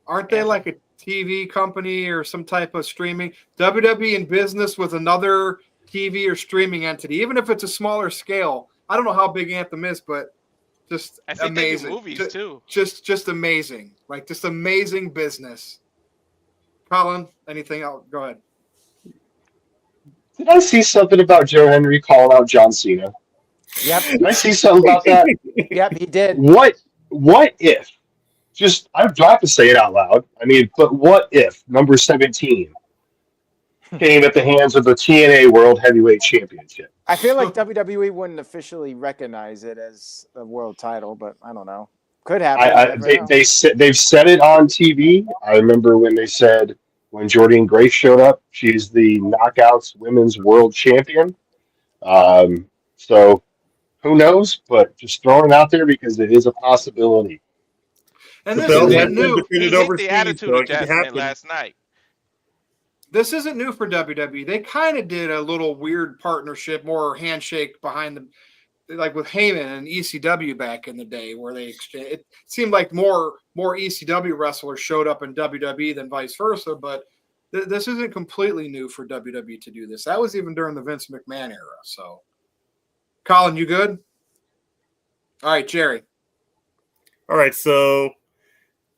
Aren't they Anthem. like a TV company or some type of streaming? WWE in business with another TV or streaming entity, even if it's a smaller scale. I don't know how big Anthem is, but just I think amazing. they do movies too. Just amazing. Like just amazing business. Colin, anything else? Go ahead. Did I see something about Joe Henry calling out John Cena? Yep. Did I see something about that? Yep, he did. What if? Just I do have to say it out loud. I mean, but what if number 17 came at the hands of the TNA World Heavyweight Championship? I feel like WWE wouldn't officially recognize it as a world title, but I don't know. Could happen. They've said it on TV. I remember when they said when Jordynne Grace showed up, she's the Knockouts Women's World Champion. So who knows? But just throwing it out there because it is a possibility. And The this belt isn't has been new. defended He hit overseas, the attitude so it could adjustment happen. last night. This isn't new for WWE. They kind of did a little weird partnership, more handshake behind the, like with Heyman and ECW back in the day, where they exchanged. It seemed like more ECW wrestlers showed up in WWE than vice versa. But this isn't completely new for WWE to do this. That was even during the Vince McMahon era. So, Colin, you good? All right, Jerry. All right, so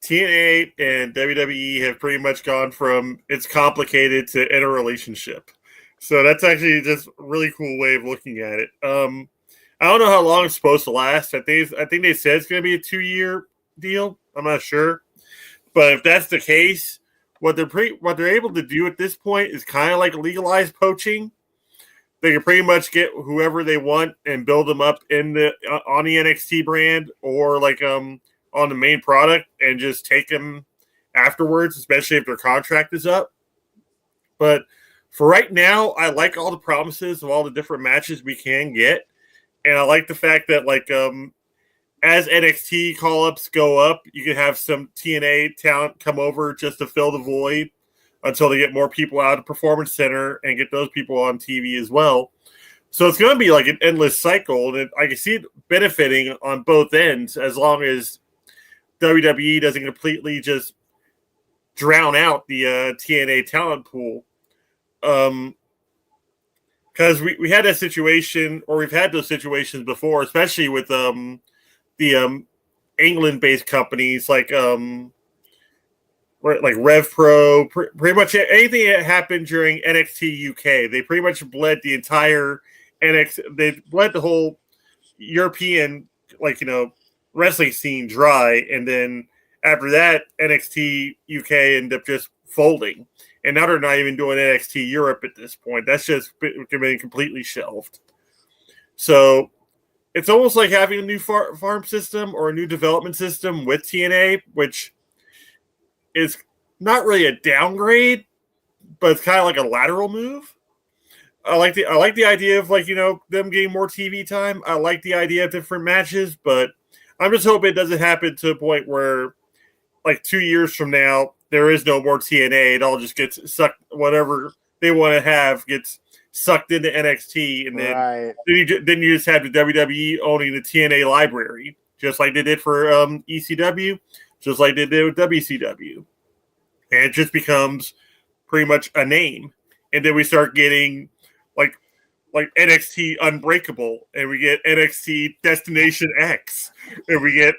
TNA and WWE have pretty much gone from it's complicated to in a relationship. So that's actually just a really cool way of looking at it. I don't know how long it's supposed to last. I think they said it's going to be a 2-year deal. I'm not sure, but if that's the case, what they're able to do at this point is kind of like legalized poaching. They can pretty much get whoever they want and build them up on the NXT brand or like on the main product and just take them afterwards, especially if their contract is up. But for right now, I like all the promises of all the different matches we can get. And I like the fact that like as NXT call-ups go up, you can have some TNA talent come over just to fill the void until they get more people out of the Performance Center and get those people on TV as well. So it's going to be like an endless cycle. And I can see it benefiting on both ends as long as WWE doesn't completely just drown out the TNA talent pool. Because because we had that situation, or we've had those situations before, especially with the England-based companies like RevPro, pretty much anything that happened during NXT UK. They pretty much bled the entire they bled the whole European, wrestling scene dry, and then after that, NXT UK ended up just folding. And now they're not even doing NXT Europe at this point. That's just been completely shelved. So it's almost like having a new farm system or a new development system with TNA, which is not really a downgrade, but it's kind of like a lateral move. I like the idea of them getting more TV time. I like the idea of different matches, but I'm just hoping it doesn't happen to a point where 2 years from now there is no more TNA. It all just gets sucked. Whatever they want to have gets sucked into NXT, and then you just have the WWE owning the TNA library, just like they did for ECW, just like they did with WCW, and it just becomes pretty much a name. And then we start getting like NXT Unbreakable, and we get NXT Destination X, and we get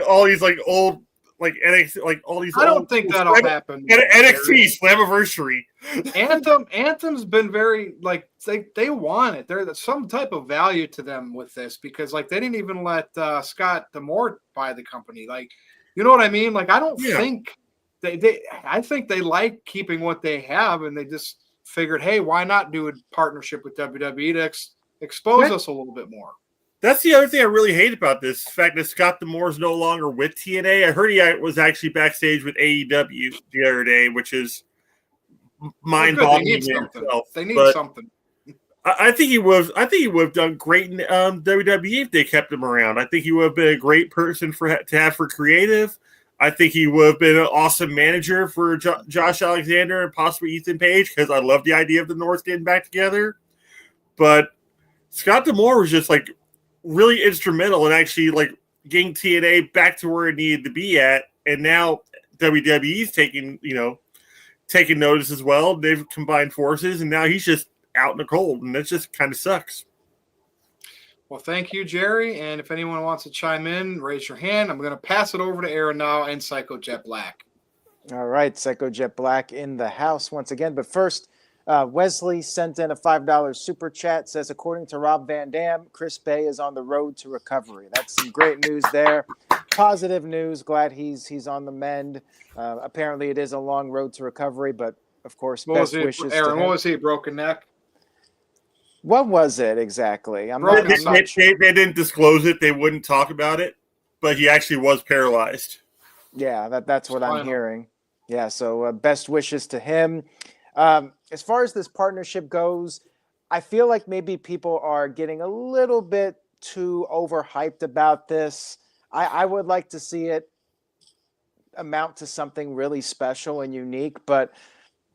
all these old NXT all these. I don't think that'll happen. NXT Slammiversary. Anthem's been very they want it. There's some type of value to them with this, because they didn't even let Scott D'Amore buy the company. You know what I mean? I don't think I think they like keeping what they have, and they just figured, hey, why not do a partnership with WWE to expose us a little bit more? That's the other thing I really hate about this, the fact that Scott D'Amore is no longer with TNA. I heard he was actually backstage with AEW the other day, which is mind-boggling in itself. They need something. I think he would have done great in WWE if they kept him around. I think he would have been a great person to have for creative. I think he would have been an awesome manager for Josh Alexander and possibly Ethan Page, because I love the idea of the North getting back together. But Scott D'Amore was just really instrumental in actually getting TNA back to where it needed to be at. And now WWE's taking notice as well. They've combined forces, and now he's just out in the cold, and that just kind of sucks. Well, thank you, Jerry. And if anyone wants to chime in, raise your hand. I'm going to pass it over to Aaron now and Psycho Jet Black. All right, Psycho Jet Black in the house once again. But first, Wesley sent in a $5 super chat. Says, according to Rob Van Dam, Chris Bay is on the road to recovery. That's some great news there. Positive news. Glad he's on the mend. Apparently, it is a long road to recovery, but of course, best wishes. Aaron, to him. what was he? Broken neck? What was it exactly? They didn't disclose it. They wouldn't talk about it, but he actually was paralyzed. Yeah, that's what I'm hearing. Yeah, so best wishes to him. As far as this partnership goes, I feel like maybe people are getting a little bit too overhyped about this. I would like to see it amount to something really special and unique, but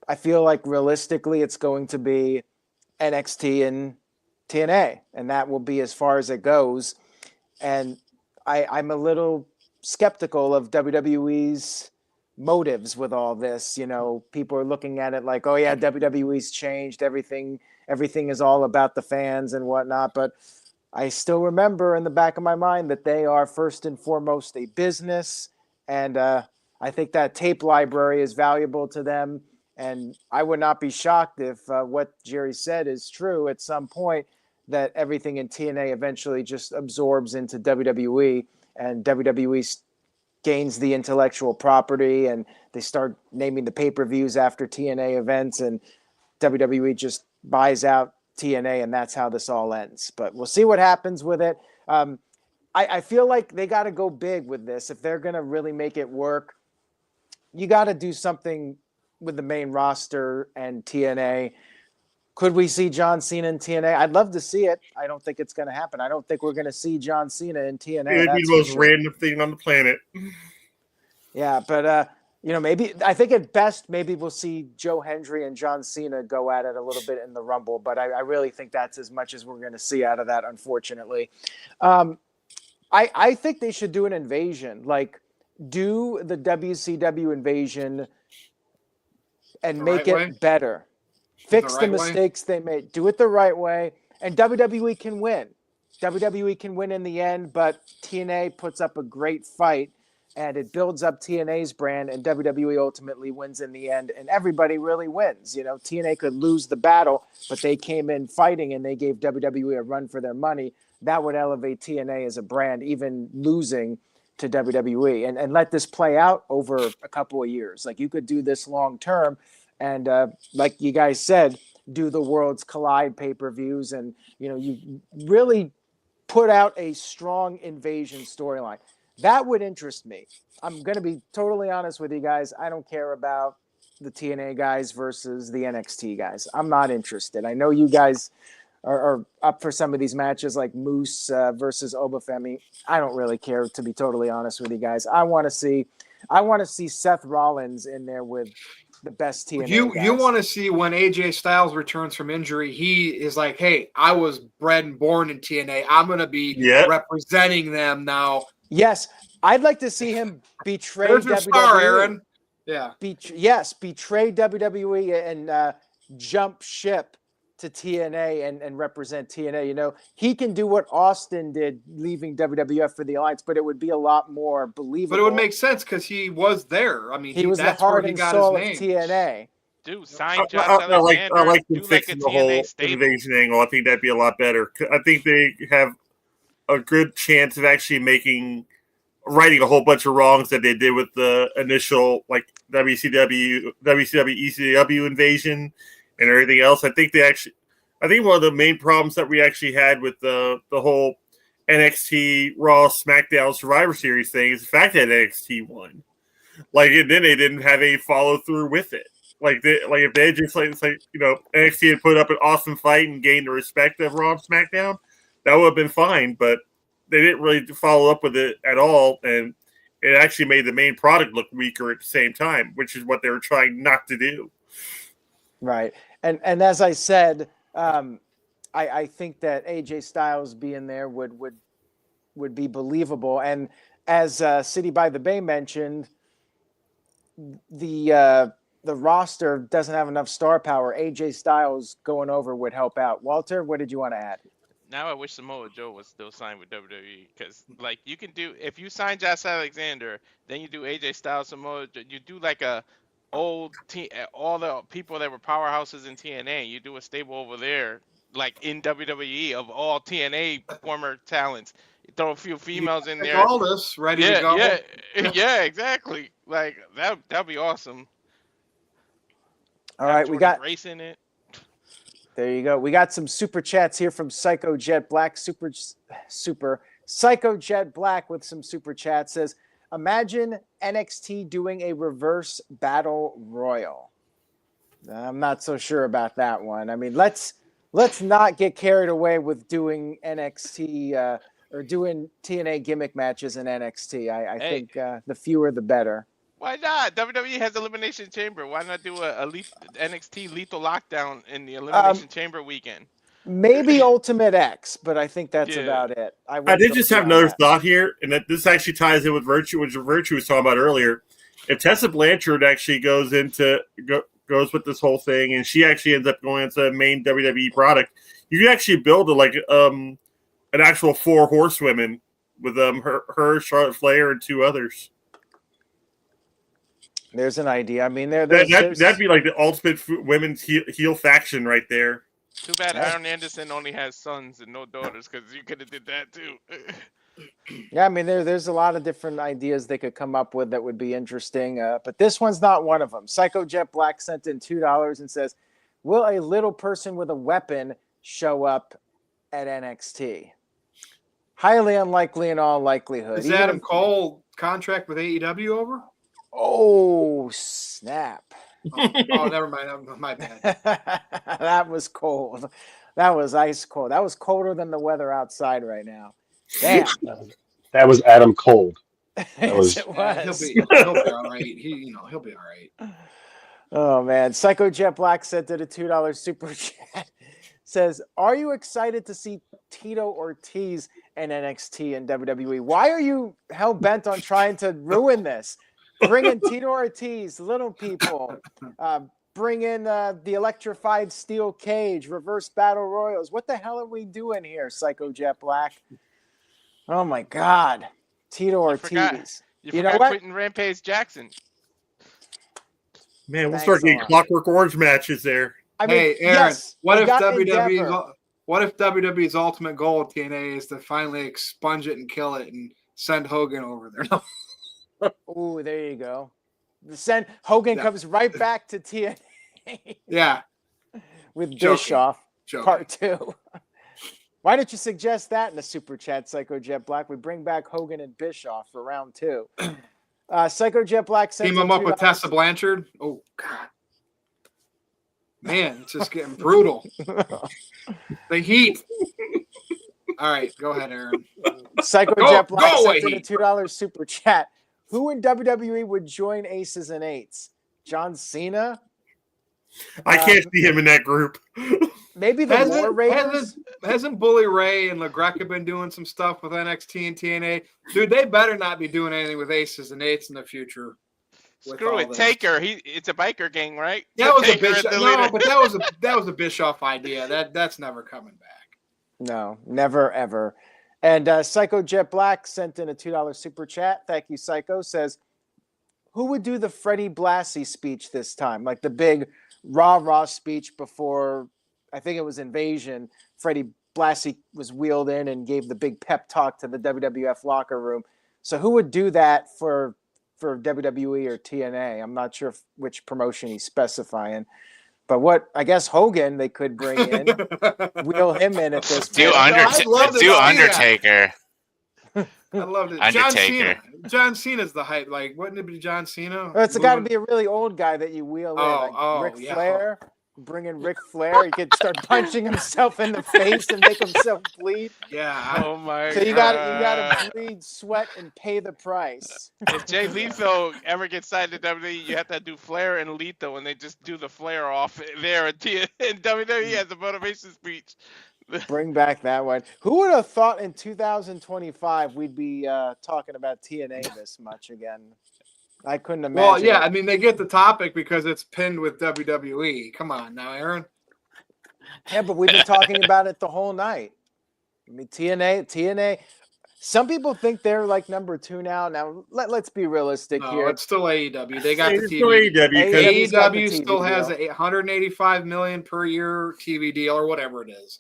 I feel like realistically it's going to be NXT and TNA, and that will be as far as it goes. And I'm a little skeptical of WWE's motives with all this. People are looking at it like, oh yeah, WWE's changed, everything is all about the fans and whatnot, but I still remember in the back of my mind that they are first and foremost a business, and I think that tape library is valuable to them. And I would not be shocked if what Jerry said is true at some point, that everything in TNA eventually just absorbs into WWE, and WWE gains the intellectual property, and they start naming the pay-per-views after TNA events, and WWE just buys out TNA, and that's how this all ends. But we'll see what happens with it. I feel like they got to go big with this. If they're going to really make it work, you got to do something with the main roster and TNA. Could we see John Cena in TNA? I'd love to see it. I don't think it's going to happen. I don't think we're going to see John Cena in TNA. It would be the most random thing on the planet. Yeah, but maybe I think at best maybe we'll see Joe Hendry and John Cena go at it a little bit in the Rumble. But I really think that's as much as we're going to see out of that, unfortunately. I think they should do an invasion, do the WCW invasion and make it better. Fix the right way? mistakes they made. Do it the right way. And WWE can win. WWE can win in the end, but TNA puts up a great fight and it builds up TNA's brand, and WWE ultimately wins in the end, and everybody really wins. TNA could lose the battle, but they came in fighting and they gave WWE a run for their money. That would elevate TNA as a brand, even losing to WWE, and let this play out over a couple of years. Like, you could do this long term, and like you guys said, do the Worlds Collide pay-per-views, and you really put out a strong invasion storyline. That would interest me. I'm going to be totally honest with you guys. I don't care about the TNA guys versus the NXT guys. I'm not interested. I know you guys are up for some of these matches like Moose versus Obafemi. I don't really care, to be totally honest with you guys. I want to see Seth Rollins in there with the best TNA guys. You want to see when AJ Styles returns from injury, he is like, hey, I was bred and born in TNA. I'm going to be representing them now. Yes, I'd like to see him betray There's your WWE. star, Aaron. Yeah. Betray WWE and jump ship to TNA and represent TNA. He can do what Austin did, leaving WWF for the Alliance, but it would be a lot more believable. But it would make sense because he was there. I mean, he was that's the heart where he and got soul his of name. TNA. Dude, sign Josh Alexander. I like them do fixing like a the whole TNA stable. invasion angle. I think that'd be a lot better. I think they have a good chance of actually righting a whole bunch of wrongs that they did with the initial WCW, ECW invasion and everything else. I think one of the main problems that we actually had with the whole NXT Raw SmackDown Survivor Series thing is the fact that NXT won. And then they didn't have a follow through with it. If they just NXT had put up an awesome fight and gained the respect of Raw and SmackDown, that would have been fine. But they didn't really follow up with it at all, and it actually made the main product look weaker at the same time, which is what they were trying not to do. Right, and as I said, I think that AJ Styles being there would be believable, and as City by the Bay mentioned, the roster doesn't have enough star power. AJ Styles going over would help out. Walter, what did you want to add? Now I wish Samoa Joe was still signed with WWE, because you can do, if you sign Josh Alexander, then you do AJ Styles, Samoa Joe, you do all the people that were powerhouses in TNA, you do a stable over there, in WWE of all TNA former talents. You throw a few females in there. All this ready to go. Yeah, exactly. That'd be awesome. All right, we got race in it. There you go. We got some super chats here from Psycho Jet Black. Super Psycho Jet Black with some super chats says, imagine NXT doing a reverse battle royal. I'm not so sure about that one. I mean, let's not get carried away with doing NXT or doing TNA gimmick matches in NXT. I think the fewer the better. Why not? WWE has Elimination Chamber. Why not do a NXT Lethal Lockdown in the Elimination Chamber weekend? Maybe Ultimate X, but I think that's about it. I did just have another thought here, and that this actually ties in with Virtue, which Virtue was talking about earlier. If Tessa Blanchard actually goes with this whole thing, and she actually ends up going into the main WWE product, you can actually build an actual 4 horsewomen with her, Charlotte Flair, and 2 others. There's an idea. I mean, that'd be like the ultimate women's heel faction right there. Too bad Aaron Anderson only has sons and no daughters, because you could have did that too. Yeah, I mean, there's a lot of different ideas they could come up with that would be interesting, but this one's not one of them. Psycho Jet Black sent in $2 and says, will a little person with a weapon show up at NXT? Highly unlikely in all likelihood. Is Adam Cole contract with AEW over? Oh, snap. Oh, never mind. My bad. That was cold. That was ice cold. That was colder than the weather outside right now. Damn. That was Adam Cold. That was. It was. He'll be all right. He'll be all right. Oh man, Psycho Jet Black sent it a $2 super chat. Says, are you excited to see Tito Ortiz in NXT and WWE? Why are you hell bent on trying to ruin this? Bring in Tito Ortiz, little people. bring in the electrified steel cage, reverse battle royals. What the hell are we doing here, Psycho Jet Black? Oh my God, Tito Ortiz. You You know forgot what? Quentin Rampage Jackson. Man, we'll Thanks start a getting lot. Clockwork Orange matches there. I mean, Hey, Aaron, yes, what we if got Endeavor. WWE's ultimate goal of TNA is to finally expunge it and kill it and send Hogan over there? Oh, there you go. Hogan comes right back to TNA. Yeah. With Joking. Bischoff, Joking. part 2. Why don't you suggest that in the super chat, Psycho Jet Black? We bring back Hogan and Bischoff for round 2. Psycho Jet Black sends Team him up with $2. Tessa Blanchard. Oh God, man, it's just getting brutal. The heat. All right, go ahead, Aaron. Psycho Jet Black go away, sent in a $2 super chat. Who in WWE would join Aces and Eights? John Cena? I can't see him in that group. Maybe the War Raiders? Hasn't Bully Ray and LaGreca been doing some stuff with NXT and TNA? Dude, they better not be doing anything with Aces and Eights in the future. Screw it, Taker. It's a biker gang, right? That was a Taker is Bischoff. the No, leader. but that was a Bischoff idea. That's never coming back. No, never ever. And Psycho Jet Black sent in a $2 super chat. Thank you, Psycho. Says, who would do the Freddie Blassie speech this time? Like the big rah-rah speech before, I think it was Invasion. Freddie Blassie was wheeled in and gave the big pep talk to the WWF locker room. So who would do that for WWE or TNA? I'm not sure which promotion he's specifying. But I guess Hogan they could bring in, wheel him in at this Do point. Undertaker. I love it. Undertaker. John Cena's the hype. Like, wouldn't it be John Cena? Well, it's got to be a really old guy that you wheel in. Like Ric Flair. Bring in Ric Flair. He could start punching himself in the face and make himself bleed. Yeah. Oh my God. So you got to bleed, sweat, and pay the price. If Jay Lethal ever gets signed to WWE, you have to do Flair and Lethal, and they just do the Flair off there in WWE as a motivation speech. Bring back that one. Who would have thought in 2025 we'd be talking about TNA this much again? I couldn't imagine. Well, yeah, I mean, they get the topic because it's pinned with WWE. Come on now, Aaron. Yeah, but we've been talking about it the whole night. I mean, TNA. Some people think they're like number 2 now. Now, let's be realistic here. It's still AEW. They got the TV. Still AEW. AEW still has a $185 million per year TV deal or whatever it is.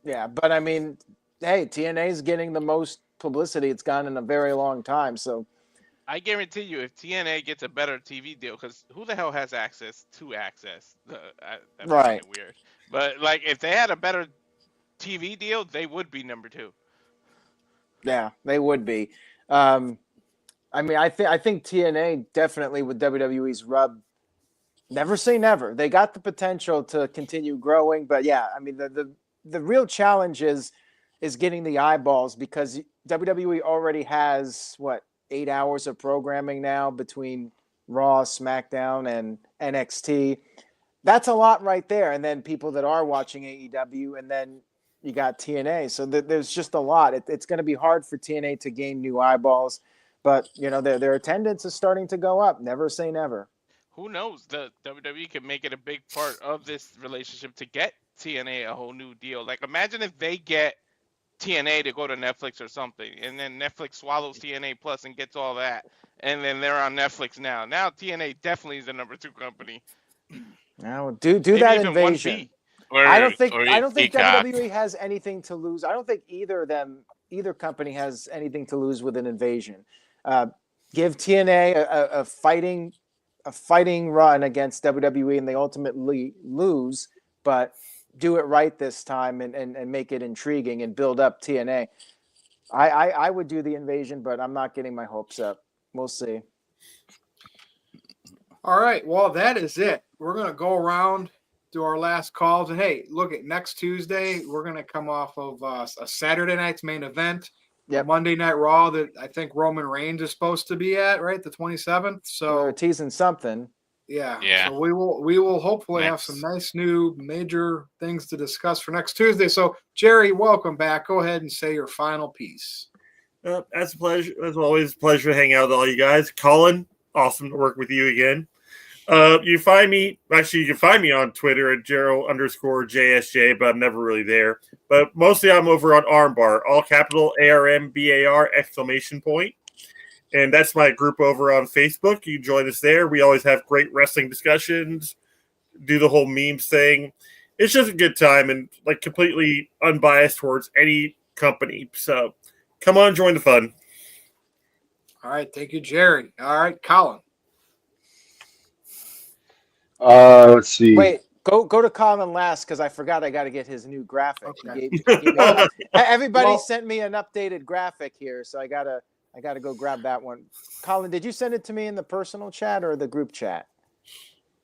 Yeah, but I mean, hey, TNA is getting the most publicity it's gotten in a very long time. So I guarantee you, if TNA gets a better TV deal, because who the hell has access to access? That's right. kind of weird. But like, if they had a better TV deal, they would be number 2. Yeah, they would be. I mean, I think TNA definitely with WWE's rub. Never say never. They got the potential to continue growing, but yeah, I mean the real challenge is getting the eyeballs because WWE already has 8 hours of programming now between Raw, SmackDown, and NXT. That's a lot right there. And then people that are watching AEW, and then you got TNA. So there's just a lot. It's going to be hard for TNA to gain new eyeballs, but their attendance is starting to go up. Never say never. Who knows? The WWE could make it a big part of this relationship to get TNA a whole new deal. Like, imagine if they get TNA to go to Netflix or something, and then Netflix swallows TNA Plus and gets all that, and then they're on Netflix now. Now TNA definitely is the number 2 company. Now do that Invasion. I don't think WWE has anything to lose. I don't think either company has anything to lose with an invasion. Give TNA a fighting run against WWE, and they ultimately lose, but do it right this time and make it intriguing and build up TNA. I would do the invasion, but I'm not getting my hopes up. We'll see. All right. Well, that is it. We're going to go around, do our last calls. And, hey, look, at next Tuesday, we're going to come off of a Saturday night's main event. Yep. Monday Night Raw that I think Roman Reigns is supposed to be at, right? The 27th. So we're teasing something. Yeah. So we will hopefully have some nice new major things to discuss for next Tuesday. So Jerry, welcome back. Go ahead and say your final piece. That's a pleasure. As always, a pleasure to hang out with all you guys. Colin, awesome to work with you again. You find me, actually, you can find me on Twitter at Gerald_JSJ, but I'm never really there. But mostly I'm over on Armbar, all capital ARMBAR exclamation point. And that's my group over on Facebook. You can join us there. We always have great wrestling discussions, do the whole memes thing. It's just a good time and like completely unbiased towards any company. So come on, join the fun. All right, thank you, Jerry. All right, Colin. Let's see. Wait, go to Colin last because I forgot I got to get his new graphic. Okay. Everybody Well- sent me an updated graphic here, so I gotta go grab that one. Colin, did you send it to me in the personal chat or the group chat?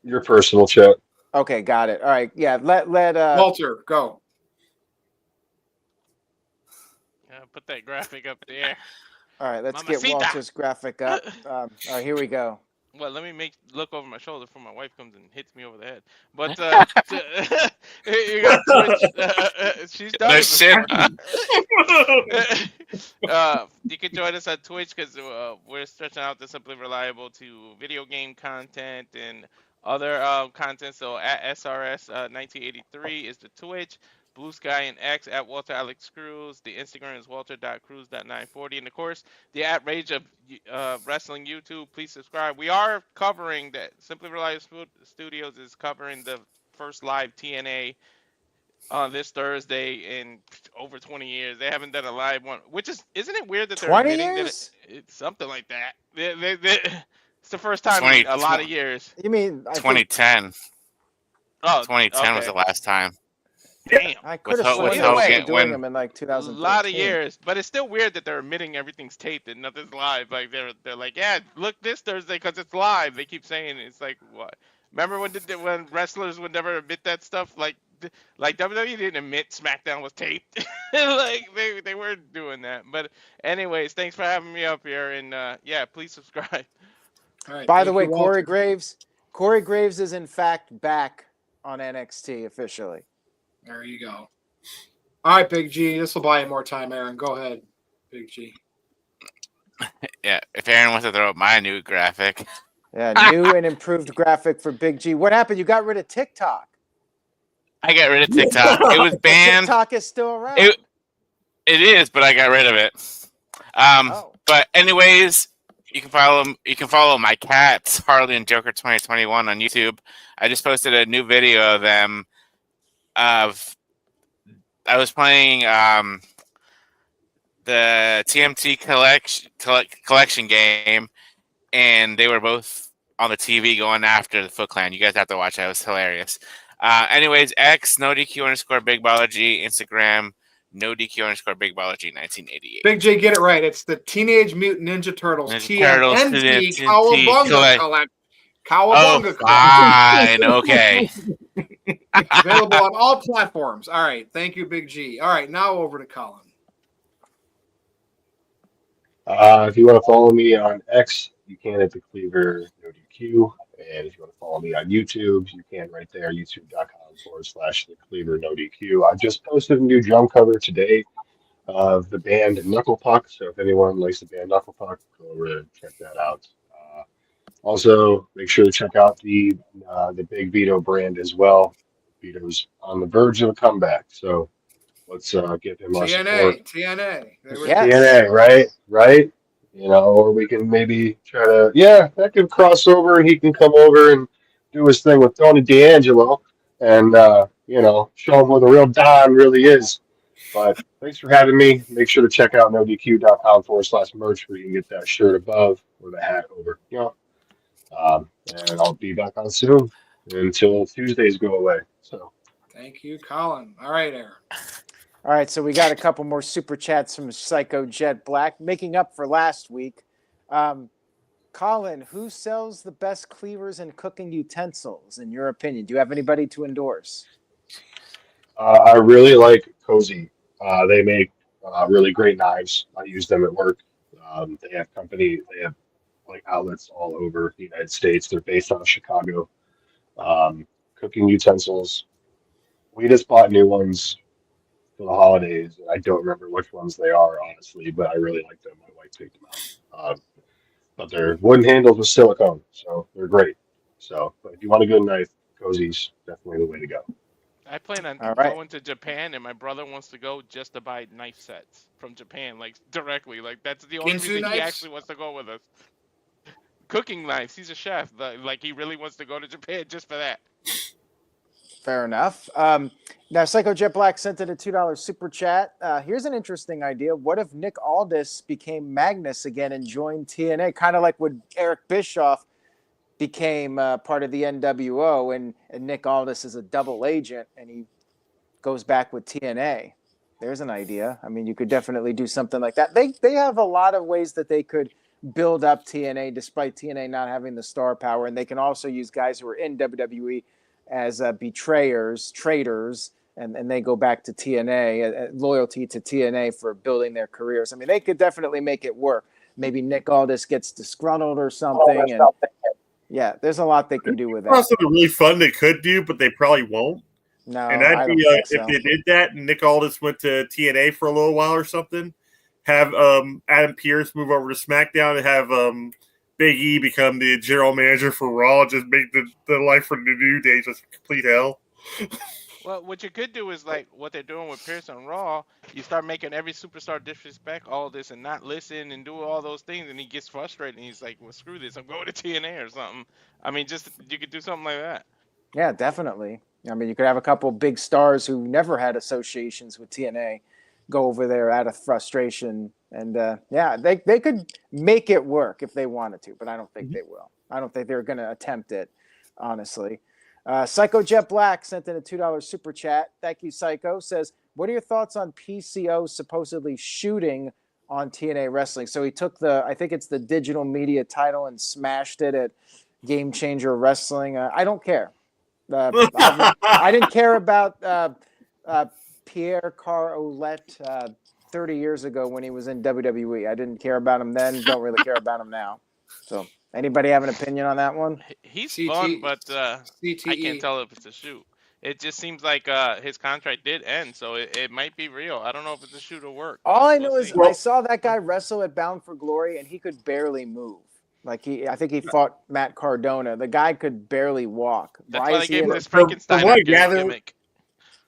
Your personal chat. Okay, got it. All right, yeah. Let Walter, go. Put that graphic up there. All right, let's get Mamacita. Walter's graphic up. All right, here we go. Well, let me look over my shoulder before my wife comes and hits me over the head. But you got Twitch. She's done No it shit. before. You can join us on Twitch because we're stretching out the Simply Reliable to video game content and other content. So at SRS 1983 is the Twitch. Blue Sky and X at Walter Alex Cruz. The Instagram is walter.cruz.940. And of course, the at Rage of Wrestling YouTube. Please subscribe. We are covering that. Simply Reliable Studios is covering the first live TNA on this Thursday in over 20 years. They haven't done a live one, which isn't it weird that they're 20 admitting years? that it's something like that. It's the first time in a lot of years. You mean 2010. Oh, 2010 was okay. the last time. Damn. I could have With sworn Hogan they were doing when- them in like A 2013. lot of years, but it's still weird that they're admitting everything's taped and nothing's live. Like they're like, yeah, look this Thursday because it's live. They keep saying it's like what? Remember when wrestlers would never admit that stuff? Like WWE didn't admit SmackDown was taped. Like they weren't doing that. But anyways, thanks for having me up here, and yeah, please subscribe. All right, By thank the way, you, Walter. Corey Graves is in fact back on NXT officially. There you go. All right, Big G. This will buy you more time, Aaron. Go ahead, Big G. Yeah, if Aaron wants to throw up my new graphic. Yeah, new and improved graphic for Big G. What happened? You got rid of TikTok. I got rid of TikTok. It was banned. TikTok is still around. It is, but I got rid of it. But anyways, you can follow my cats, Harley and Joker 2021 on YouTube. I just posted a new video of them. I was playing the TMT collection game, and they were both on the TV going after the Foot Clan. You guys have to watch that. It was hilarious. Anyways, X, NoDQ_BigBallaG, Instagram, NoDQ_BigBallaG 1988. Big J, get it right. It's the Teenage Mutant Ninja Turtles TMNT Cowabunga Collection. Cowabunga Collection. Fine, okay. Available on all platforms. All right. Thank you, Big G. All right. Now over to Colin. If you want to follow me on X, you can at the Cleaver NoDQ. And if you want to follow me on YouTube, you can right there, youtube.com/the Cleaver NoDQ. I just posted a new drum cover today of the band Knuckle Puck. So if anyone likes the band Knuckle Puck, go over and check that out. Also, make sure to check out the Big Vito brand as well. Vito's on the verge of a comeback, so let's give him our support. TNA. Yes. TNA, right? You know, or we can maybe try to, that could cross over and he can come over and do his thing with Tony D'Angelo and, show him what the real Don really is. But thanks for having me. Make sure to check out NoDQ.com/merch where you can get that shirt above or the hat over. And I'll be back on soon until Tuesdays go away. So Thank you, Colin. All right, Aaron. All right, so we got a couple more super chats from Psycho Jet Black, making up for last week. Colin, who sells the best cleavers and cooking utensils, in your opinion? Do you have anybody to endorse? I really like Cozy. They make really great knives. I use them at work. They have like outlets all over the United States. They're based out of Chicago. Cooking utensils. We just bought new ones for the holidays. I don't remember which ones they are, honestly, but I really like them. My wife picked them out. But they're wooden handles with silicone, so they're great. So, but if you want a good knife, Cozy's definitely the way to go. I plan on All right. going to Japan, and my brother wants to go just to buy knife sets from Japan, like directly. Like that's the only Ginsu reason he knives? actually wants to go with us. Cooking knives. He's a chef. Like he really wants to go to Japan just for that. Fair enough. Now, Psycho Jet Black sent in a $2 super chat. Here's an interesting idea. What if Nick Aldis became Magnus again and joined TNA? Kind of like when Eric Bischoff became part of the NWO, and Nick Aldis is a double agent, and he goes back with TNA. There's an idea. I mean, you could definitely do something like that. They have a lot of ways that they could build up TNA, despite TNA not having the star power, and they can also use guys who are in WWE as betrayers, traitors, and they go back to TNA, loyalty to TNA for building their careers. I mean, they could definitely make it work. Maybe Nick Aldis gets disgruntled or something, and yeah, there's a lot they can do with that. Also, really fun they could do, but they probably won't. No, And that'd I don't be think if so. they did that and Nick Aldis went to TNA for a little while or something, have Adam Pearce move over to SmackDown and have Big E become the general manager for Raw, just make the life for the New Day just complete hell. Well, what you could do is like what they're doing with Pierce on Raw. You start making every superstar disrespect all this and not listen and do all those things, and he gets frustrated and he's like, "Well, screw this, I'm going to TNA or something." I mean, just you could do something like that. Yeah, definitely. I mean, you could have a couple big stars who never had associations with TNA go over there out of frustration. And yeah, they could make it work if they wanted to, but I don't think they will. I don't think they're going to attempt it, honestly. Psycho Jet Black sent in a $2 super chat. Thank you, Psycho. Says, what are your thoughts on PCO supposedly shooting on TNA Wrestling? So he took I think it's the digital media title and smashed it at Game Changer Wrestling. I don't care. I didn't care about Pierre Carolette 30 years ago when he was in WWE. I didn't care about him then. Don't really care about him now. So, anybody have an opinion on that one? He's CT fun, but I CTE. can't tell if it's a shoot. It just seems like his contract did end, so it might be real. I don't know if it's a shoot or work. All I We'll know is see. I saw that guy wrestle at Bound for Glory, and he could barely move. Like I think he fought Matt Cardona. The guy could barely walk. That's why they is he gave in him it? this Frankenstein what I gather- gimmick.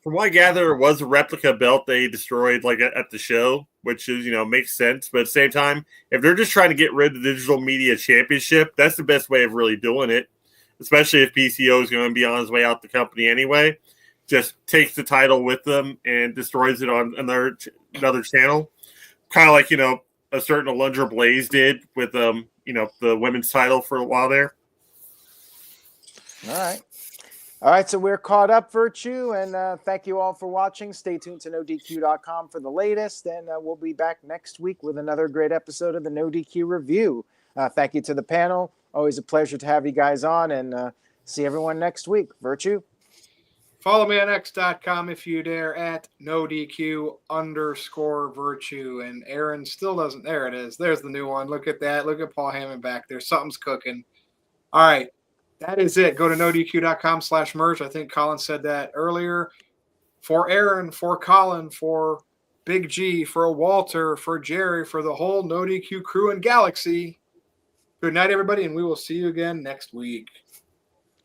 From what I gather, it was a replica belt they destroyed like at the show, which is makes sense. But at the same time, if they're just trying to get rid of the digital media championship, that's the best way of really doing it. Especially if PCO is going to be on his way out the company anyway, just takes the title with them and destroys it on another channel, kind of like a certain Alundra Blaze did with the women's title for a while there. All right, so we're caught up, Virtue, and thank you all for watching. Stay tuned to NoDQ.com for the latest, and we'll be back next week with another great episode of the NoDQ Review. Thank you to the panel. Always a pleasure to have you guys on, and see everyone next week. Virtue? Follow me on X.com if you dare at NoDQ_Virtue. And Aaron still doesn't. There it is. There's the new one. Look at that. Look at Paul Hammond back there. Something's cooking. All right. That is it. Go to NoDQ.com/merch. I think Colin said that earlier. For Aaron, for Colin, for Big G, for Walter, for Jerry, for the whole NoDQ crew and galaxy. Good night, everybody, and we will see you again next week.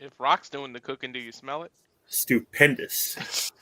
If Rock's doing the cooking, do you smell it? Stupendous.